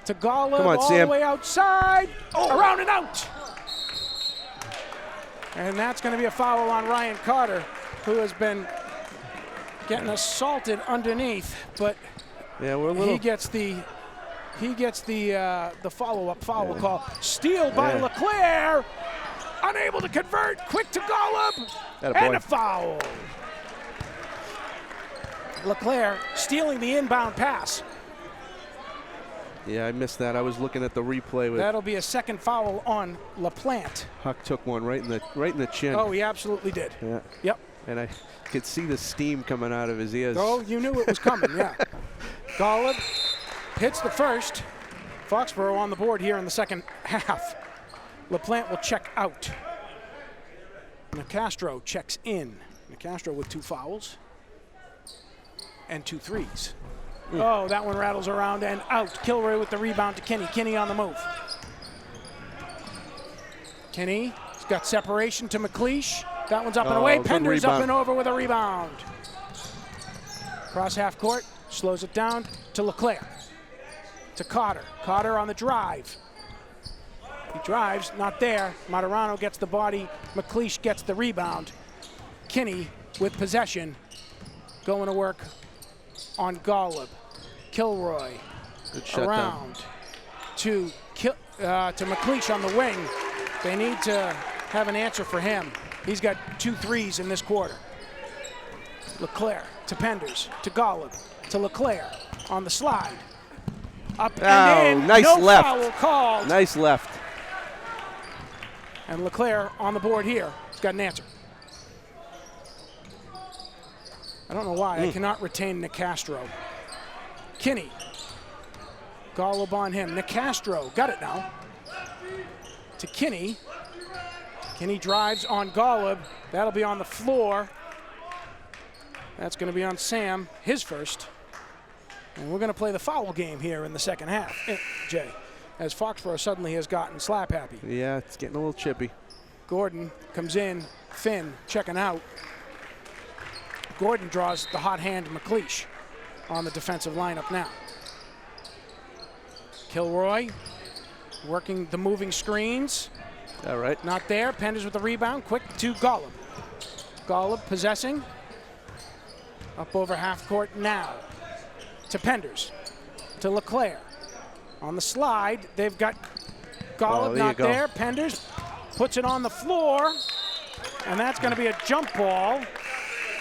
To Golub all the way outside. Around and out. And that's going to be a foul on Ryan Carter, who has been getting assaulted underneath, but he gets the follow-up foul call. Steal by LeClaire, unable to convert. Quick to Golub, and a foul. LeClaire stealing the inbound pass. Yeah, I missed that. I was looking at the replay. That'll be a second foul on LaPlante. Huck took one right in the chin. Oh, he absolutely did. Yeah. Yep. And I could see the steam coming out of his ears. Oh, you knew it was coming, yeah. Golub hits the first. Foxborough on the board here in the second half. LaPlante will check out. Nicastro checks in. Nicastro with 2 fouls and 2 threes. Oh, that one rattles around and out. Kilroy with the rebound to Kinney. Kinney on the move. Kinney's got separation to McLeish. That one's up and away. Penders up and over with a rebound. Cross half court, slows it down to LeClaire. To Carter. Carter on the drive. He drives, not there. Moderano gets the body. McLeish gets the rebound. Kinney with possession. Going to work on Golub. Kilroy around to McLeish on the wing. They need to have an answer for him. He's got 2 threes in this quarter. LeClaire to Penders, to Golub, to LeClaire on the slide. Up and in, nice no left. Foul called. Nice left. And LeClaire on the board here. He's got an answer. I don't know why. I cannot retain Nicastro. Kinney. Golub on him. Nicastro. Got it now. To Kinney. Kinney drives on Golub. That'll be on the floor. That's going to be on Sam, his first. And we're going to play the foul game here in the second half, Jay, as Foxborough suddenly has gotten slap happy. Yeah, it's getting a little chippy. Gordon comes in. Finn checking out. Gordon draws the hot hand McLeish on the defensive lineup now. Kilroy working the moving screens. All right. Not there. Penders with the rebound. Quick to Golub. Golub possessing. Up over half court now. To Penders. To LeClaire. On the slide. They've got Golub not there. Penders puts it on the floor. And that's going to be a jump ball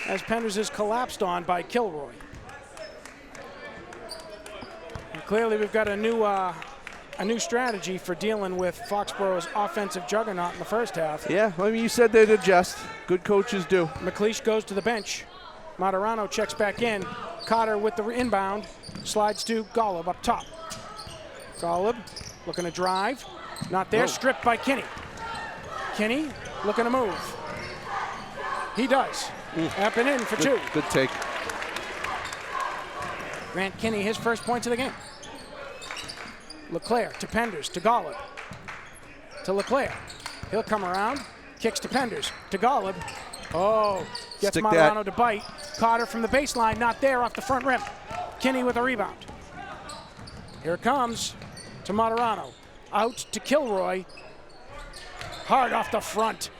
as Penders is collapsed on by Kilroy. And clearly we've got a new strategy for dealing with Foxborough's offensive juggernaut in the first half. Yeah, I mean, you said they'd adjust. Good coaches do. McLeish goes to the bench. Moderano checks back in. Carter with the inbound. Slides to Golub up top. Golub looking to drive. Not there, stripped by Kinney. Kinney looking to move. He does. Up and in for two. Good take. Grant Kinney, his first points of the game. LeClaire to Penders, to Golub. To LeClaire. He'll come around, kicks to Penders, to Golub. Oh, gets Marano to bite. Carter from the baseline, not there, off the front rim. Kinney with a rebound. Here it comes to Marano. Out to Kilroy. Hard off the front.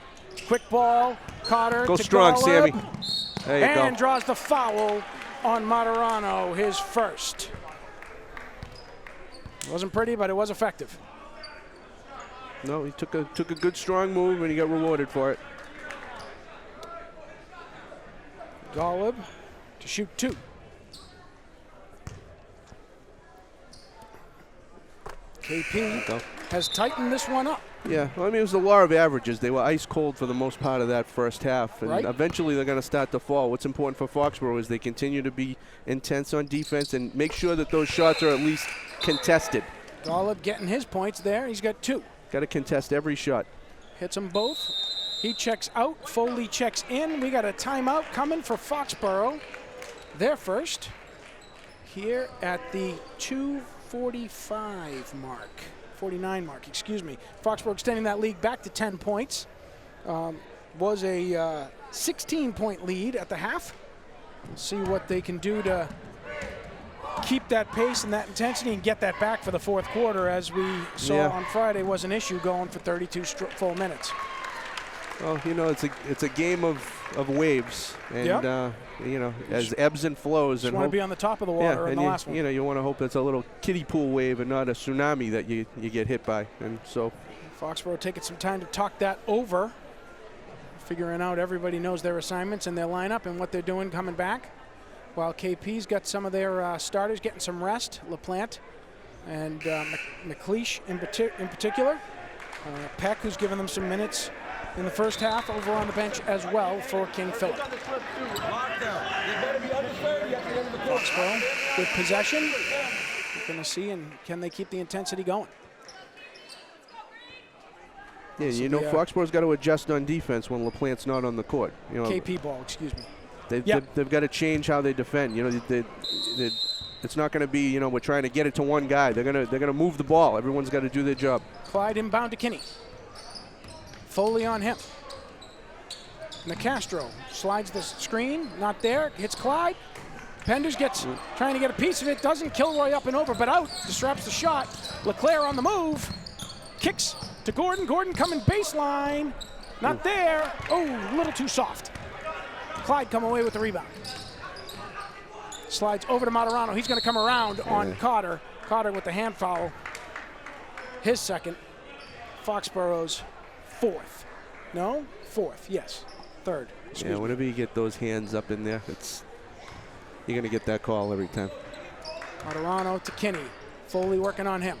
Quick ball, Carter Go to strong, Golub. Sammy. There you And go. draws the foul on Marano, his first. It wasn't pretty, but it was effective. No, he took a good, strong move, and he got rewarded for it. Golub to shoot two. KP has tightened this one up. Yeah, well, I mean, it was the law of averages. They were ice cold for the most part of that first half, and eventually they're going to start to fall. What's important for Foxborough is they continue to be intense on defense and make sure that those shots are at least contested. Golub getting his points there. He's got two. Got to contest every shot. Hits them both. He checks out. Foley checks in. We got a timeout coming for Foxborough. They're first here at the 2:45 mark. 49 mark, excuse me. Foxborough extending that lead back to 10 points. Was a 16-point lead at the half. We'll see what they can do to keep that pace and that intensity and get that back for the fourth quarter, as we saw on Friday was an issue going for 32 full minutes. Well, you know, it's a game of waves, and you know, as ebbs and flows. Just want to be on the top of the water in the last one. You know, you want to hope it's a little kiddie pool wave and not a tsunami that you get hit by. And so, Foxborough taking some time to talk that over, figuring out everybody knows their assignments and their lineup and what they're doing coming back. While KP's got some of their starters getting some rest, LaPlante and McLeish in particular. Peck, who's given them some minutes in the first half, over on the bench as well for King Philip. Foxborough with possession. We're going to see, and can they keep the intensity going? Yeah, you know, Foxborough's got to adjust on defense when LaPlante's not on the court. You know, KP ball, excuse me. They've got to change how they defend. You know, it's not going to be, you know, we're trying to get it to one guy. They're gonna move the ball. Everyone's got to do their job. Clyde inbound to Kinney. Foley on him. Nicastro slides the screen, not there, hits Clyde. Penders gets trying to get a piece of it, doesn't. Kilroy up and over, but out, disrupts the shot. LeClaire on the move, kicks to Gordon. Gordon coming baseline, not there. Oh, a little too soft. Clyde come away with the rebound. Slides over to Marano. He's going to come around on Carter. Carter with the hand foul. His second. Foxborough's fourth. No? Fourth, yes. Third. Yeah, whenever you get those hands up in there, you're going to get that call every time. Marano to Kinney. Foley working on him.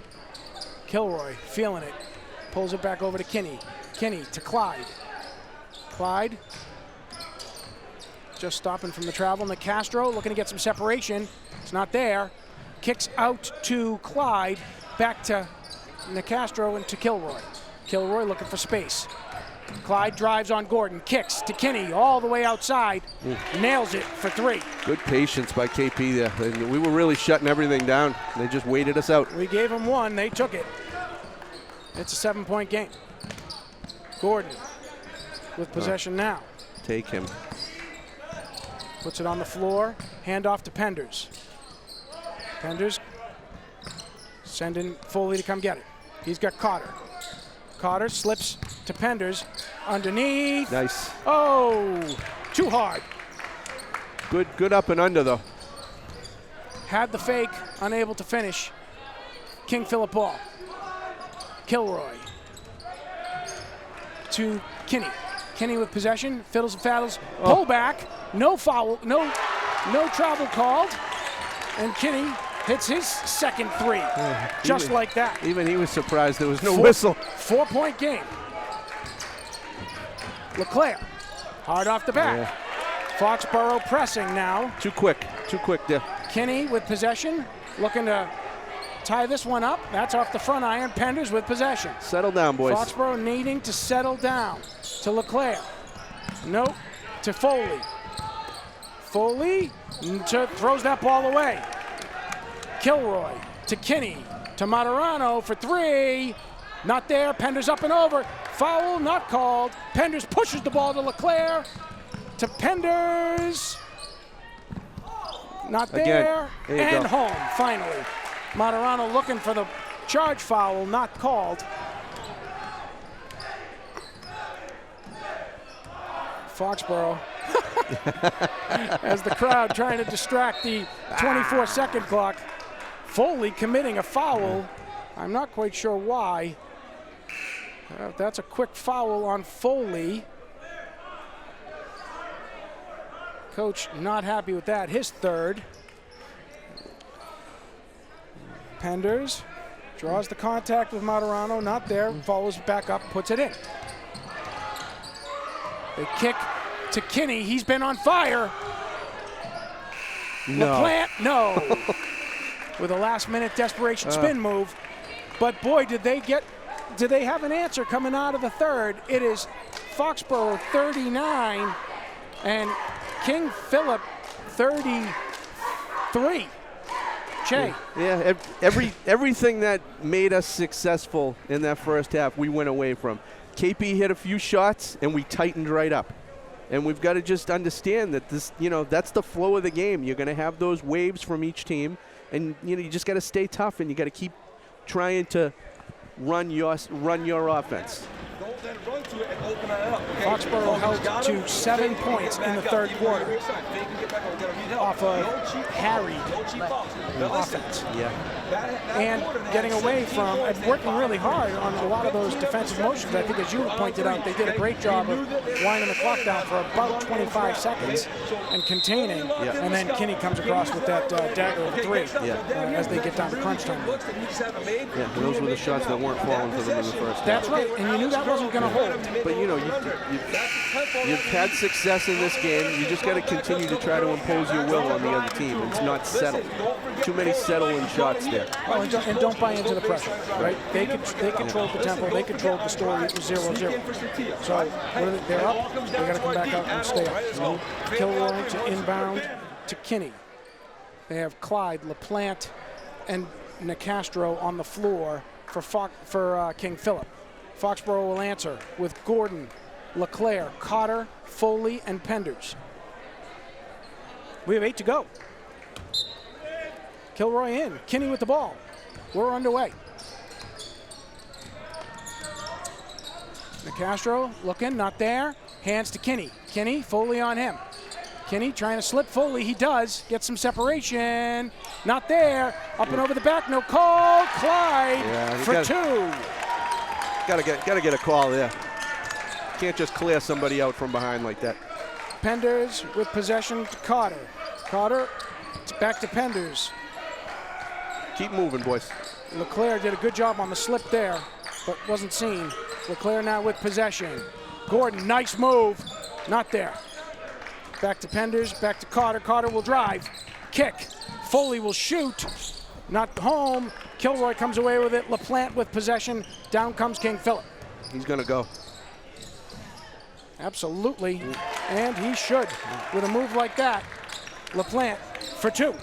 Kilroy feeling it. Pulls it back over to Kinney. Kinney to Clyde. Clyde just stopping from the travel. Nicastro looking to get some separation. It's not there. Kicks out to Clyde. Back to Nicastro and to Kilroy. Kilroy looking for space. Clyde drives on Gordon. Kicks to Kinney all the way outside. Nails it for three. Good patience by KP there. And we were really shutting everything down. They just waited us out. We gave them one. They took it. It's a 7-point game. Gordon with possession now. Take him. Puts it on the floor. Hand off to Penders. Penders sending Foley to come get it. He's got Carter. Carter slips to Penders. Underneath. Nice. Oh, too hard. Good up and under, though. Had the fake, unable to finish. King Philip ball. Kilroy to Kinney. Kinney with possession, fiddles and faddles, pull back, no foul, no travel called, and Kinney hits his second three, just like that. Even he was surprised there was no whistle. 4-point game. LeClaire, hard off the back. Foxborough pressing now. Too quick there. Kinney with possession, looking to tie this one up. That's off the front iron. Penders with possession. Settle down, boys. Foxborough needing to settle down. To Leclerc. Nope. To Foley. Foley throws that ball away. Kilroy to Kinney. To Materano for 3. Not there. Penders up and over. Foul not called. Penders pushes the ball to Leclerc. To Penders. Not there. And go. Home, finally. Materano looking for the charge foul, not called. Foxborough, as the crowd trying to distract the 24-second clock. Foley committing a foul. I'm not quite sure why. That's a quick foul on Foley. Coach not happy with that. His third. Penders draws the contact with Materano. Not there. Follows back up. Puts it in. They kick to Kinney. He's been on fire. No. LaPlante, no. With a last-minute desperation spin move. But boy, did they have an answer coming out of the third. It is Foxborough 39 and King Philip 33. Che. Yeah, everything that made us successful in that first half, we went away from. KP hit a few shots, and we tightened right up. And we've got to just understand that this, that's the flow of the game. You're going to have those waves from each team, and you just got to stay tough, and you got to keep trying to run your offense. Foxborough held to 7 points in the third quarter off a harried offense. Yeah. And getting away from, and working really hard on a lot of those defensive motions. I think, as you pointed out, they did a great job of winding the clock down for about 25 seconds and containing. Yeah. And then Kinney comes across with that dagger of 3 as they get down to crunch time. Yeah, those were the shots that weren't falling for them in the first half. That's right, and you knew that wasn't going to hold. But you've had success in this game. You just got to continue to try to impose your will on the other team. It's not settle. Too many settling shots there. Well, and don't buy into the pressure, right? They controlled the tempo. They controlled the story. It was 0-0. So they're up. They got to come back out and stay up. Kilroy to inbound to Kinney. They have Clyde, LaPlante, and Nicastro on the floor for King Philip. Foxborough will answer with Gordon, Leclerc, Cotter, Foley, and Penders. We have 8 to go. Kilroy in, Kinney with the ball. We're underway. Nicastro looking, not there. Hands to Kinney. Kinney, Foley on him. Kinney trying to slip Foley. He does. Get some separation. Not there. Up and over the back. No call. Clyde for 2. Gotta get a call there. Can't just clear somebody out from behind like that. Penders with possession to Cotter. Cotter back to Penders. Keep moving, boys. Leclerc did a good job on the slip there, but wasn't seen. Leclerc now with possession. Gordon, nice move. Not there. Back to Penders, back to Cotter. Cotter will drive. Kick. Foley will shoot. Not home. Kilroy comes away with it. LaPlante with possession. Down comes King Philip. He's going to go. Absolutely. And he should. With a move like that, LaPlante for 2. In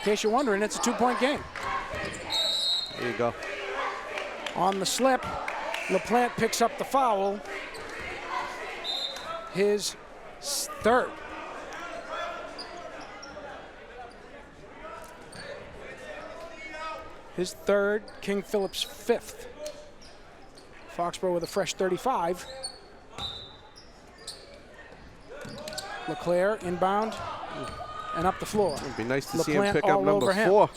case you're wondering, it's a 2-point game. There you go. On the slip, LaPlante picks up the foul. His third. His third, King Philip's 5th. Foxborough with a fresh 35. Leclerc inbound and up the floor. It'd be nice to see LaPlante him pick up number 4.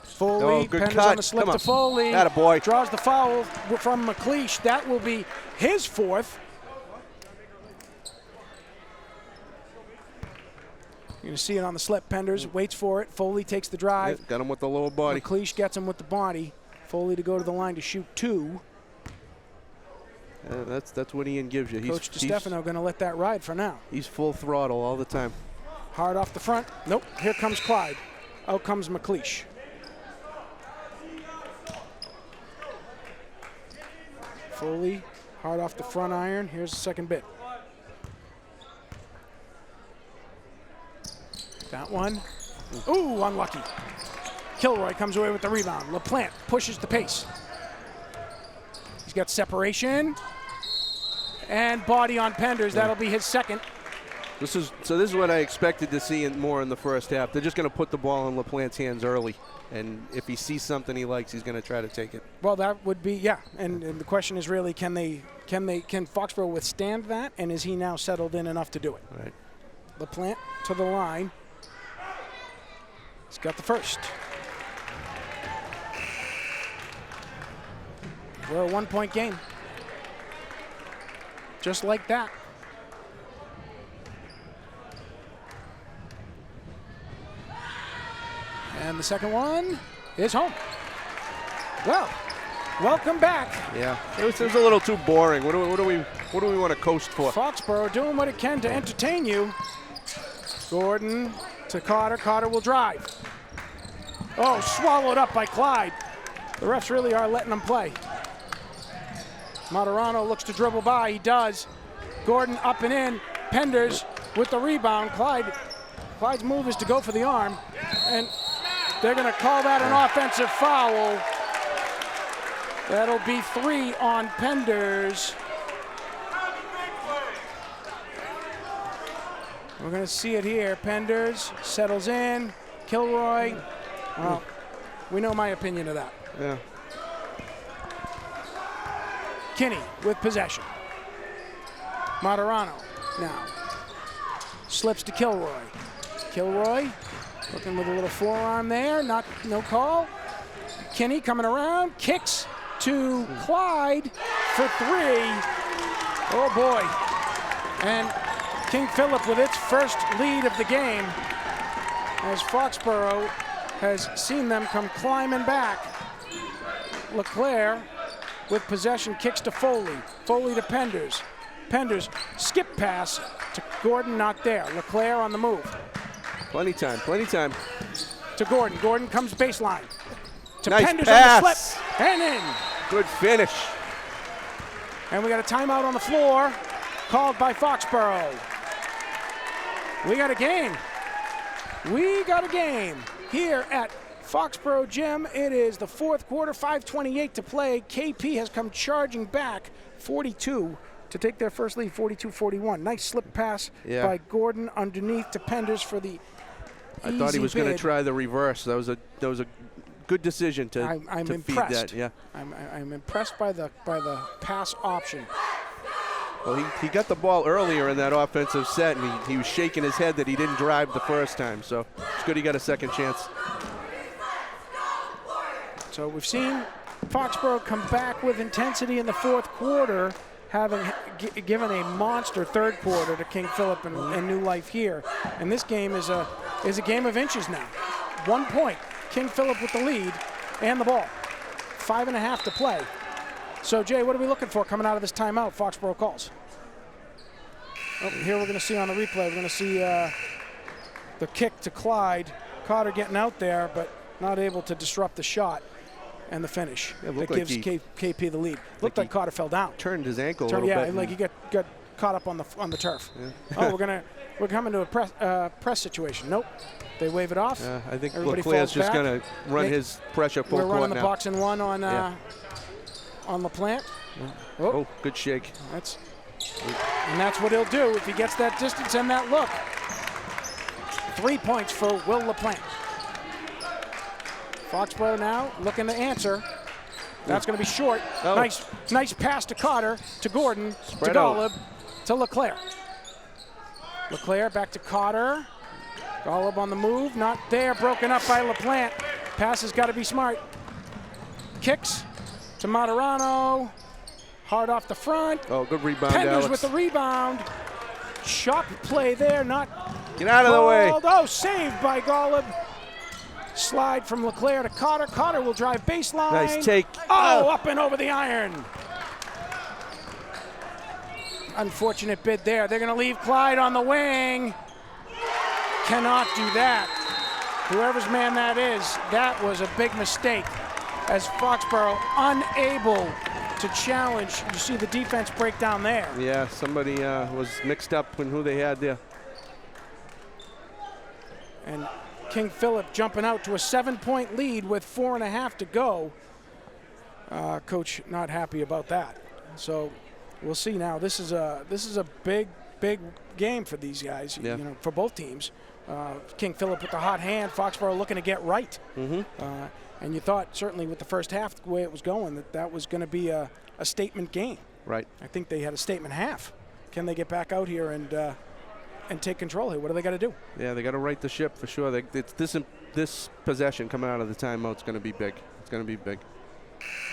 Foley, good Penders cut. on the slip to Foley. Attaboy. Draws the foul from McLeish. That will be his 4th. You're going to see it on the slip. Penders waits for it. Foley takes the drive. Got him with the lower body. McLeish gets him with the body. Foley to go to the line to shoot 2. That's what Ian gives you. Coach DiStefano going to let that ride for now. He's full throttle all the time. Hard off the front. Nope. Here comes Clyde. Out comes McLeish. Foley, hard off the front iron. Here's the second bit. That one. Ooh, unlucky. Kilroy comes away with the rebound. LaPlante pushes the pace. He's got separation. And body on Penders. That'll be his second. This is what I expected to see more in the first half. They're just going to put the ball in LaPlante's hands early. And if he sees something he likes, he's going to try to take it. Well, that would be, yeah. And the question is really, can Foxborough withstand that? And is he now settled in enough to do it? Right. LaPlante to the line. He's got the first. We're a 1-point game. Just like that. And the second one is home. Well, welcome back. Yeah, it was a little too boring. What do we want to coast for? Foxborough doing what it can to entertain you. Gordon to Carter. Carter will drive. Oh, swallowed up by Clyde. The refs really are letting them play. Materano looks to dribble by. He does. Gordon up and in. Penders with the rebound. Clyde's move is to go for the arm. And they're going to call that an offensive foul. That'll be 3 on Penders. We're going to see it here. Penders settles in. Kilroy. Well, we know my opinion of that. Yeah. Kinney with possession. Materano now. Slips to Kilroy. Kilroy looking with a little forearm there. No call. Kinney coming around. Kicks to Clyde for 3. Oh boy. And King Philip with its first lead of the game as Foxborough has seen them come climbing back. LeClaire with possession kicks to Foley. Foley to Penders. Penders skip pass to Gordon, not there. LeClaire on the move. Plenty time. To Gordon. Gordon comes baseline. To Nice Penders pass. on the slip. And in. Good finish. And we got a timeout on the floor called by Foxborough. We got a game here at Foxborough Gym. It is the fourth quarter, 5:28 to play. KP has come charging back 42 to take their first lead, 42-41. Nice slip pass by Gordon underneath to Penders for the I thought he was going to try the reverse. That was a good decision to I'm feed that. Yeah. I'm impressed by the pass option. Well, he got the ball earlier in that offensive set, and he was shaking his head that he didn't drive the first time. So it's good he got a second chance. So we've seen Foxborough come back with intensity in the fourth quarter, having given a monster third quarter to King Philip and New Life here. And this game is a game of inches now. 1 point. King Philip with the lead and the ball. 5.5 to play. So, Jay, what are we looking for coming out of this timeout Foxborough calls? Oh, here we're going to see on the replay, we're going to see the kick to Clyde. Carter getting out there, but not able to disrupt the shot and the finish. That gives KP the lead. Looked like Carter fell down. Turned his ankle a little bit. Yeah, like he got caught up on the turf. Yeah. Oh, we're coming to a press situation. Nope. They wave it off. I think LeClaire's just going to run his pressure full court now. We're running the box and one on LaPlante. Yeah. Oh, good shake. And that's what he'll do if he gets that distance and that look. 3 points for Will LaPlante. Foxborough now looking to answer. That's going to be short. Oh. Nice pass to Carter, to Gordon, to Golub, to LeClaire. LeClaire back to Carter. Golub on the move, not there, broken up by LaPlante. Pass has got to be smart. Kicks to Materano. Hard off the front. Oh, good rebound, Penders Alex. with the rebound. Shot play there, not Get out of the way. Oh, saved by Golub. Slide from LeClaire to Carter. Carter will drive baseline. Nice take. Oh, up and over the iron. Unfortunate bid there. They're going to leave Clyde on the wing. Cannot do that. Whoever's man that is, that was a big mistake as Foxborough unable to challenge. You see the defense break down there. Yeah, somebody was mixed up in who they had there. And King Philip jumping out to a 7-point lead with 4.5 to go. Coach not happy about that. So we'll see now. This is a big game for these guys. Yeah. You know, for both teams. King Philip with the hot hand. Foxborough looking to get right. And you thought certainly with the first half, the way it was going, that was going to be a statement game. Right. I think they had a statement half. Can they get back out here and take control here? What do they got to do? Yeah, they got to right the ship for sure. This possession coming out of the timeout is going to be big. It's going to be big.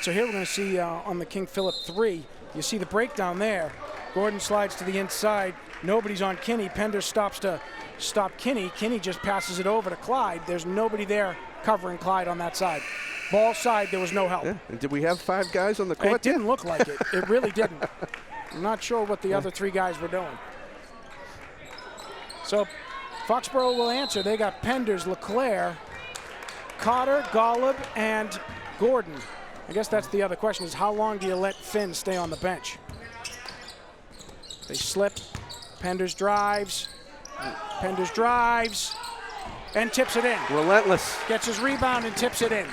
So here we're going to see on the King Philip 3, you see the breakdown there. Gordon slides to the inside. Nobody's on Kinney. Pender stops to stop Kinney. Kinney just passes it over to Clyde. There's nobody there covering Clyde on that side. Ball side, there was no help. Yeah. And did we have 5 guys on the court? It didn't look like it. It really didn't. I'm not sure what the other 3 guys were doing. So Foxborough will answer. They got Penders, LeClaire, Cotter, Golub, and Gordon. I guess that's the other question, is how long do you let Finn stay on the bench? They slip. Penders drives. Penders drives and tips it in. Relentless. Gets his rebound and tips it in.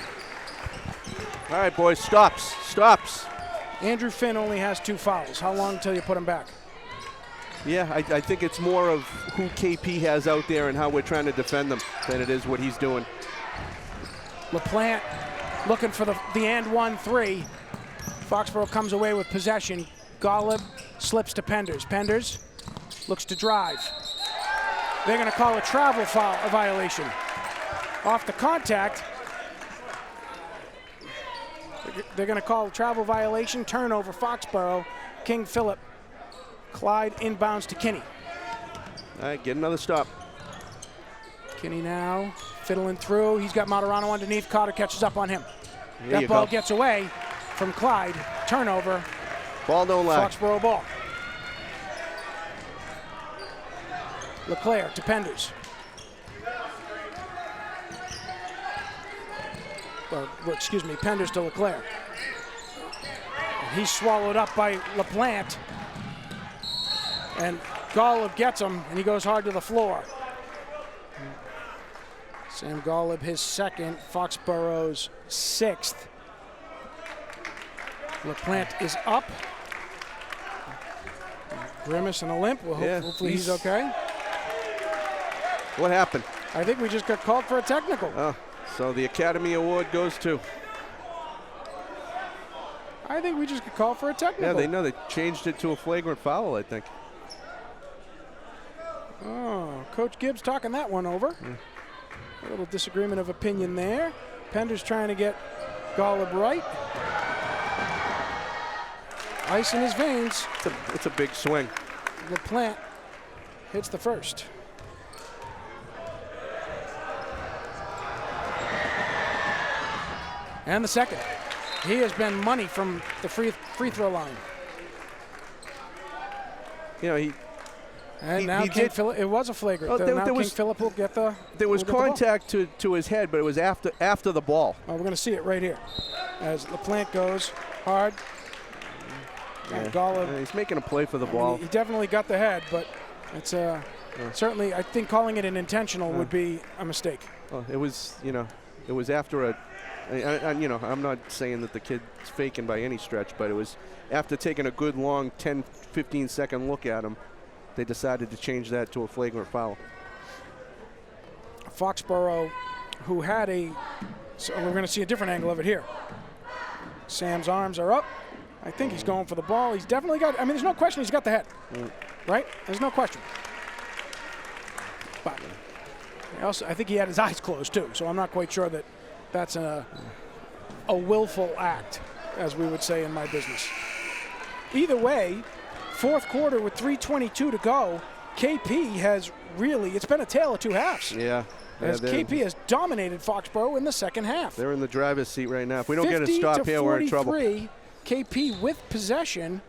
All right, boys, stops. Andrew Finn only has 2 fouls. How long until you put him back? Yeah, I think it's more of who KP has out there and how we're trying to defend them than it is what he's doing. LaPlante looking for the and 1-3. Foxborough comes away with possession. Golub slips to Penders. Penders looks to drive. They're going to call a travel foul, a violation. Off the contact, they're going to call a travel violation, turnover Foxborough. King Philip. Clyde inbounds to Kinney. All right, get another stop. Kinney now fiddling through. He's got Materano underneath. Cotter catches up on him. There That ball gets away from Clyde. Turnover. Ball don't lie. Foxborough ball. LeClaire to Penders. Excuse me, Penders to LeClaire. And he's swallowed up by LaPlante. And Golub gets him, and he goes hard to the floor. Sam Golub, his second, Foxborough's 6th. LaPlante is up. Grimace and a limp. Well, hopefully he's okay. What happened? I think we just got called for a technical. Oh, so the Academy Award goes to. I think we just got called for a technical. Yeah, they know. They changed it to a flagrant foul, I think. Oh, Coach Gibbs talking that one over. A little disagreement of opinion there. Penders trying to get Golub right. Ice in his veins. It's a big swing. LaPlante hits the first. And the second. He has been money from the free throw line. You know, now King Philip, it was a flagrant. Now King Philip will get the. There was contact to his head, but it was after the ball. Oh, we're going to see it right here, as LaPlante goes hard. Yeah. Golub, he's making a play for the ball. He definitely got the head, but it's certainly. I think calling it an intentional would be a mistake. Well, it was after a. I'm not saying that the kid's faking by any stretch, but it was after taking a good long 10, 15-second look at him, they decided to change that to a flagrant foul. Foxborough, who had so we're going to see a different angle of it here. Sam's arms are up. I think he's going for the ball. He's definitely got, there's no question he's got the head, right? There's no question. But I think he had his eyes closed too, so I'm not quite sure that that's a willful act, as we would say in my business. Either way, fourth quarter with 3:22 to go, KP has it's been a tale of 2 halves. Yeah. As KP has dominated Foxborough in the second half. They're in the driver's seat right now. If we don't get a stop here, we're in trouble. 50-43, KP with possession,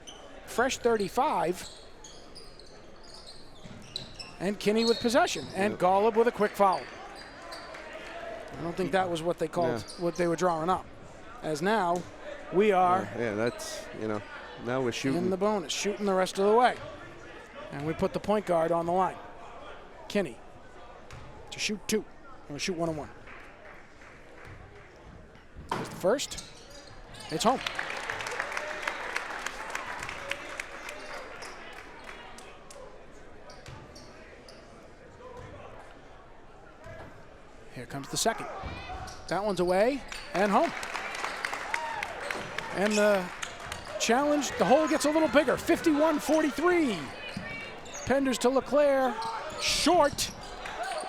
fresh 35. And Kinney with possession. And Golub with a quick foul. I don't think that was what they called, what they were drawing up. As now, we are that's, now we're shooting. in the bonus, shooting the rest of the way. And we put the point guard on the line. Kinney to shoot 2, or shoot 1-on-1. Here's the first. It's home. Here comes the second. That one's away and home. And the challenge, the hole gets a little bigger, 51-43. Penders to LeClaire, short.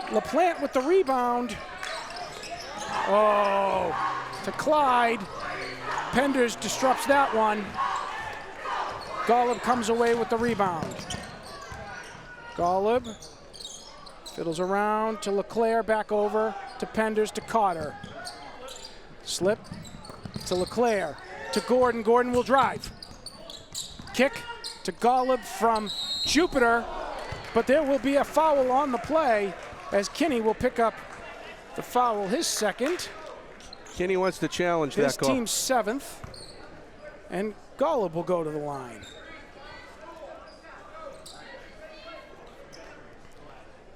LaPlante with the rebound. Oh, to Clyde. Penders disrupts that one. Golub comes away with the rebound. Golub fiddles around to LeClaire, back over to Penders to Carter. Slip to LeClaire, to Gordon. Gordon will drive. Kick to Golub from Jupiter, but there will be a foul on the play as Kinney will pick up the foul, his second. Kinney wants to challenge his that call. Team's 7th, and Golub will go to the line.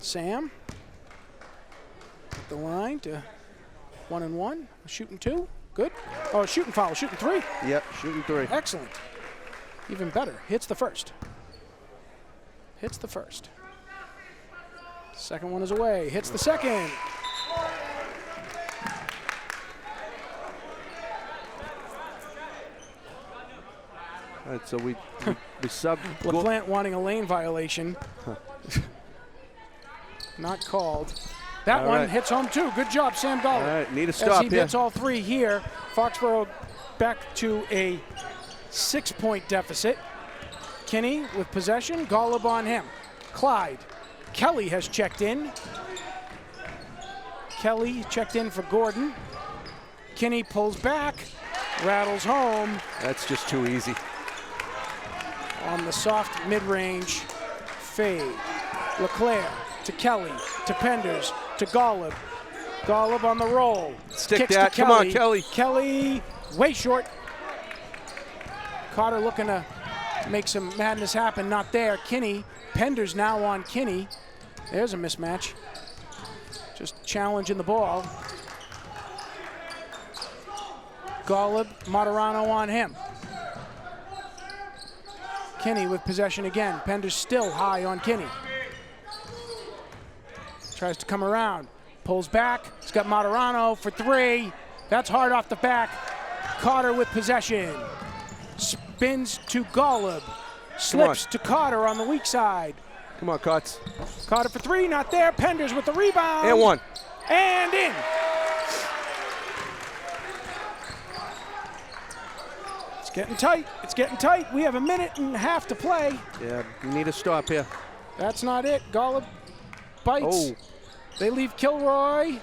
Sam at the line to 1-and-1, shooting 2, good. Oh, shooting foul, shooting 3. Yep, shooting 3. Excellent, even better, hits the first. Hits the first. Second one is away, hits the second. All right, so we sub. LaPlante wanting a lane violation. Not called. That all one right. hits home too. Good job, Sam Golub. All right, need a stop as he here. hits all 3 here. Foxborough back to a 6-point deficit. Kinney with possession. Golub on him. Clyde. Kelly has checked in. Kelly checked in for Gordon. Kinney pulls back, rattles home. That's just too easy. On the soft mid-range fade. LeClaire to Kelly, to Penders, to Golub. Golub on the roll. Stick Kicks that. to Come on, Kelly. Kelly, way short. Carter looking to make some madness happen. Not there. Kinney. Penders now on Kinney. There's a mismatch. Just challenging the ball. Golub, Moderano on him. Kinney with possession again. Penders still high on Kinney. Tries to come around, pulls back. He's got Moderano for 3. That's hard off the back. Carter with possession. Spins to Golub. Slips to Carter on the weak side. Come on, Cots. Carter for 3, not there. Penders with the rebound. And 1. And in. It's getting tight. It's getting tight. We have a minute and a half to play. Yeah, we need a stop here. That's not it. Golub bites. Oh. They leave Kilroy.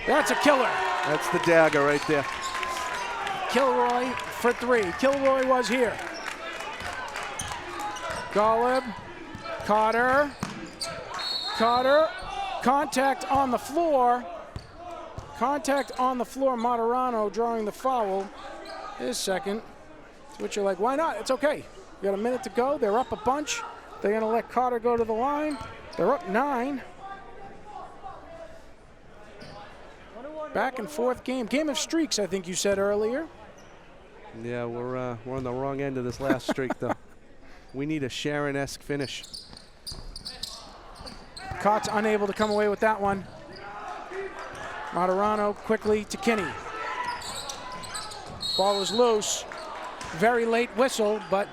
That's a killer. That's the dagger right there. Kilroy for 3. Kilroy was here. Golub, Carter, contact on the floor. Contact on the floor. Moderano drawing the foul. His second. Which you're like, why not? It's okay. We got a minute to go. They're up a bunch. They're going to let Carter go to the line. They're up 9. Back and forth game. Game of streaks, I think you said earlier. Yeah, we're on the wrong end of this last streak, though. We need a Sharon-esque finish. Cott's unable to come away with that one. Moderano quickly to Kinney. Ball is loose. Very late whistle, but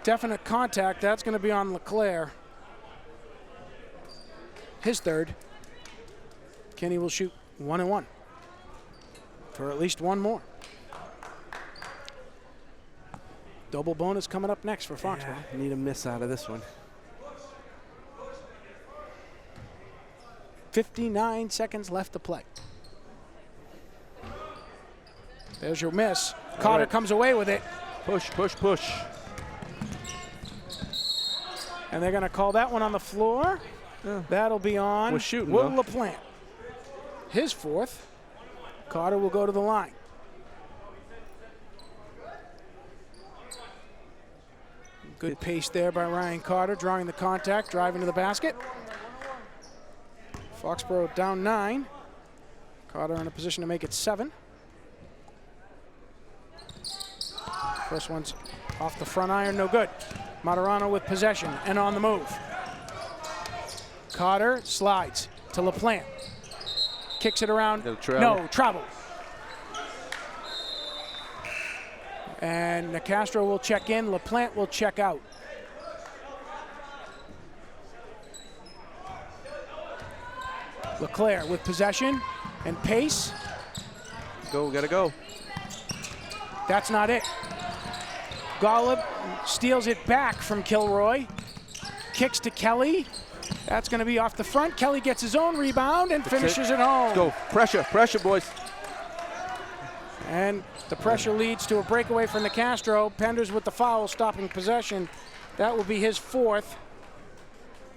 definite contact. That's going to be on LeClaire. His third. Kinney will shoot 1-and-1 for at least 1 more. Double bonus coming up next for Foxborough. Yeah, need a miss out of this one. 59 seconds left to play. There's your miss. Carter comes away with it. Push, push, push. And they're going to call that one on the floor. Yeah. That'll be on We're shooting, Will LaPlante. His 4th. Carter will go to the line. Good pace there by Ryan Carter, drawing the contact, driving to the basket. Foxborough down 9. Carter in a position to make it 7. First one's off the front iron, no good. Materano with possession and on the move. Carter slides to LaPlante. Kicks it around. No, travel. And Nicastro will check in. LaPlante will check out. LeClaire with possession and pace. Gotta go. That's not it. Golub steals it back from Kilroy. Kicks to Kelly. That's going to be off the front. Kelly gets his own rebound and finishes it home. Go. Pressure, boys. And the pressure leads to a breakaway from Nicastro. Penders with the foul, stopping possession. That will be his 4th.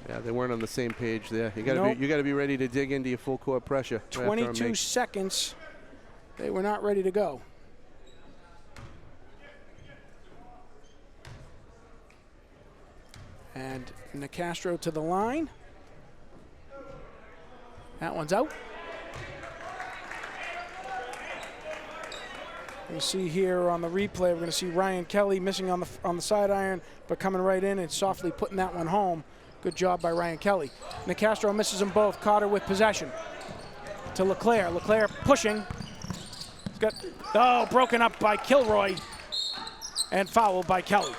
Yeah, they weren't on the same page there. You got to be ready to dig into your full court pressure. 22 seconds. They were not ready to go. And Nicastro to the line. That one's out. You see here on the replay, we're going to see Ryan Kelly missing on the side iron, but coming right in and softly putting that one home. Good job by Ryan Kelly. Nicastro misses them both. Carter with possession to LeClaire. LeClaire pushing. He's got broken up by Kilroy and fouled by Kelly.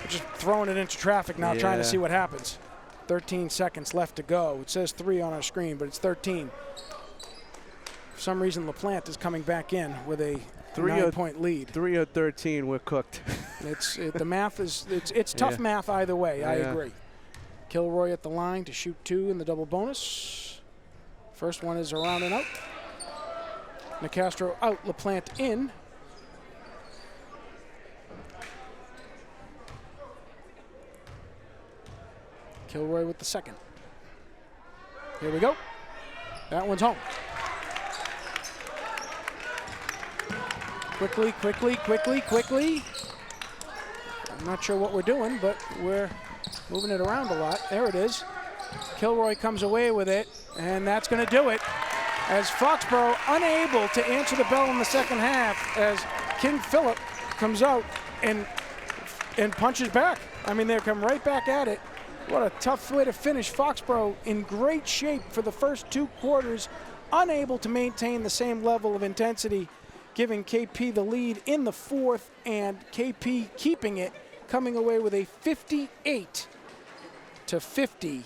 Just throwing it into traffic now, trying to see what happens. 13 seconds left to go. It says 3 on our screen, but it's 13. For some reason, LaPlante is coming back in with a 9-point lead. 3 or 13, we're cooked. The math is it's tough math either way. I agree. Kilroy at the line to shoot 2 in the double bonus. First one is around and out. Nicastro out, LaPlante in. Kilroy with the second. Here we go. That one's home. Quickly. I'm not sure what we're doing, but we're moving it around a lot. There it is. Kilroy comes away with it, and that's going to do it. As Foxborough unable to answer the bell in the second half, as King Philip comes out and punches back. I mean, they come right back at it. What a tough way to finish. Foxborough in great shape for the first 2 quarters, unable to maintain the same level of intensity, giving KP the lead in the 4th, and KP keeping it, coming away with a 58-50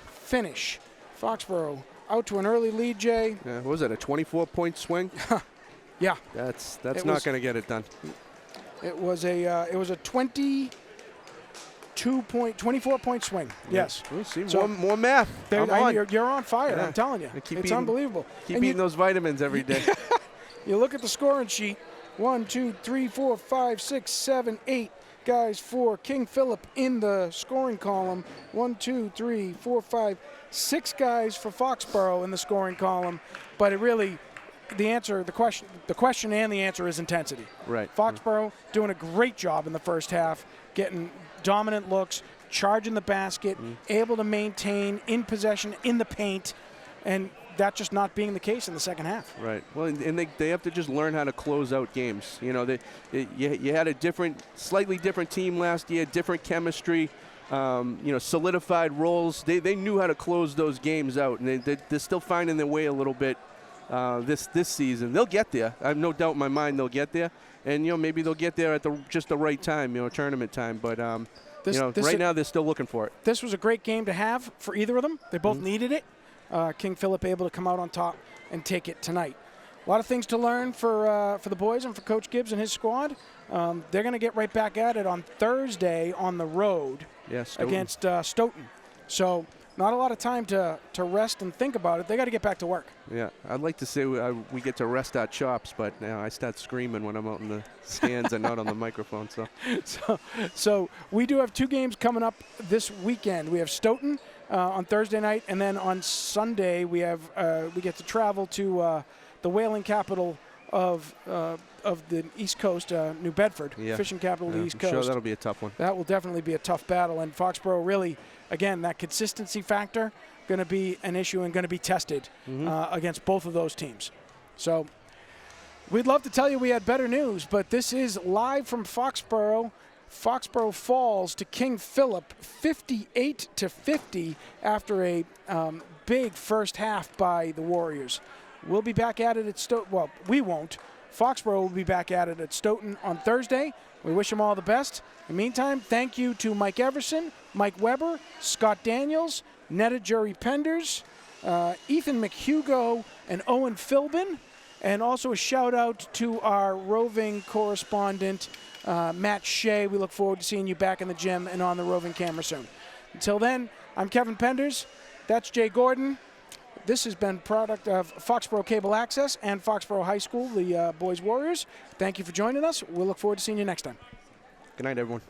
finish. Foxborough out to an early lead, Jay. Yeah, what was it, a 24-point swing? Yeah. That's not going to get it done. It was a 24-point swing. Yes. We'll see more math. You're on fire. Yeah. I'm telling you, it's unbelievable. Keep eating those vitamins every day. You look at the scoring sheet. 1, 2, 3, 4, 5, 6, 7, 8 guys for King Philip in the scoring column. 1, 2, 3, 4, 5, 6 guys for Foxborough in the scoring column. But it really, the question and the answer is intensity. Right. Foxborough doing a great job in the first half, getting dominant looks, charging the basket, able to maintain in possession in the paint, and that just not being the case in the second half. Right. Well, and they have to just learn how to close out games. You know, you had a slightly different team last year, different chemistry, solidified roles. They knew how to close those games out, and they're still finding their way a little bit this season. They'll get there. I have no doubt in my mind they'll get there, and maybe they'll get there at just the right time, tournament time. But right now they're still looking for it. This was a great game to have for either of them. They both needed it. King Philip able to come out on top and take it tonight. A lot of things to learn for the boys and for Coach Gibbs and his squad. They're going to get right back at it on Thursday on the road against Stoughton. So not a lot of time to rest and think about it. They got to get back to work. Yeah, I'd like to say we get to rest our chops, but I start screaming when I'm out in the stands and not on the microphone. So we do have 2 games coming up this weekend. We have Stoughton on Thursday night, and then on Sunday we get to travel to the whaling capital of the East Coast, New Bedford, fishing capital of the East Coast. Sure, that'll be a tough one. That will definitely be a tough battle, and Foxborough really, again, that consistency factor going to be an issue and going to be tested against both of those teams. So we'd love to tell you we had better news, but this is live from Foxborough. Foxborough falls to King Philip 58-50 after a big first half by the Warriors. We'll be back at it at Stoughton. Well, we won't. Foxborough will be back at it at Stoughton on Thursday. We wish them all the best. In the meantime, thank you to Mike Everson, Mike Weber, Scott Daniels, Netta Jury Penders, Ethan McHugo, and Owen Philbin. And also a shout out to our roving correspondent, Matt Shea. We look forward to seeing you back in the gym and on the roving camera soon. Until then, I'm Kevin Penders. That's Jay Gordon. This has been product of Foxboro Cable Access and Foxborough High School, the Boys Warriors. Thank you for joining us. We'll look forward to seeing you next time. Good night, everyone.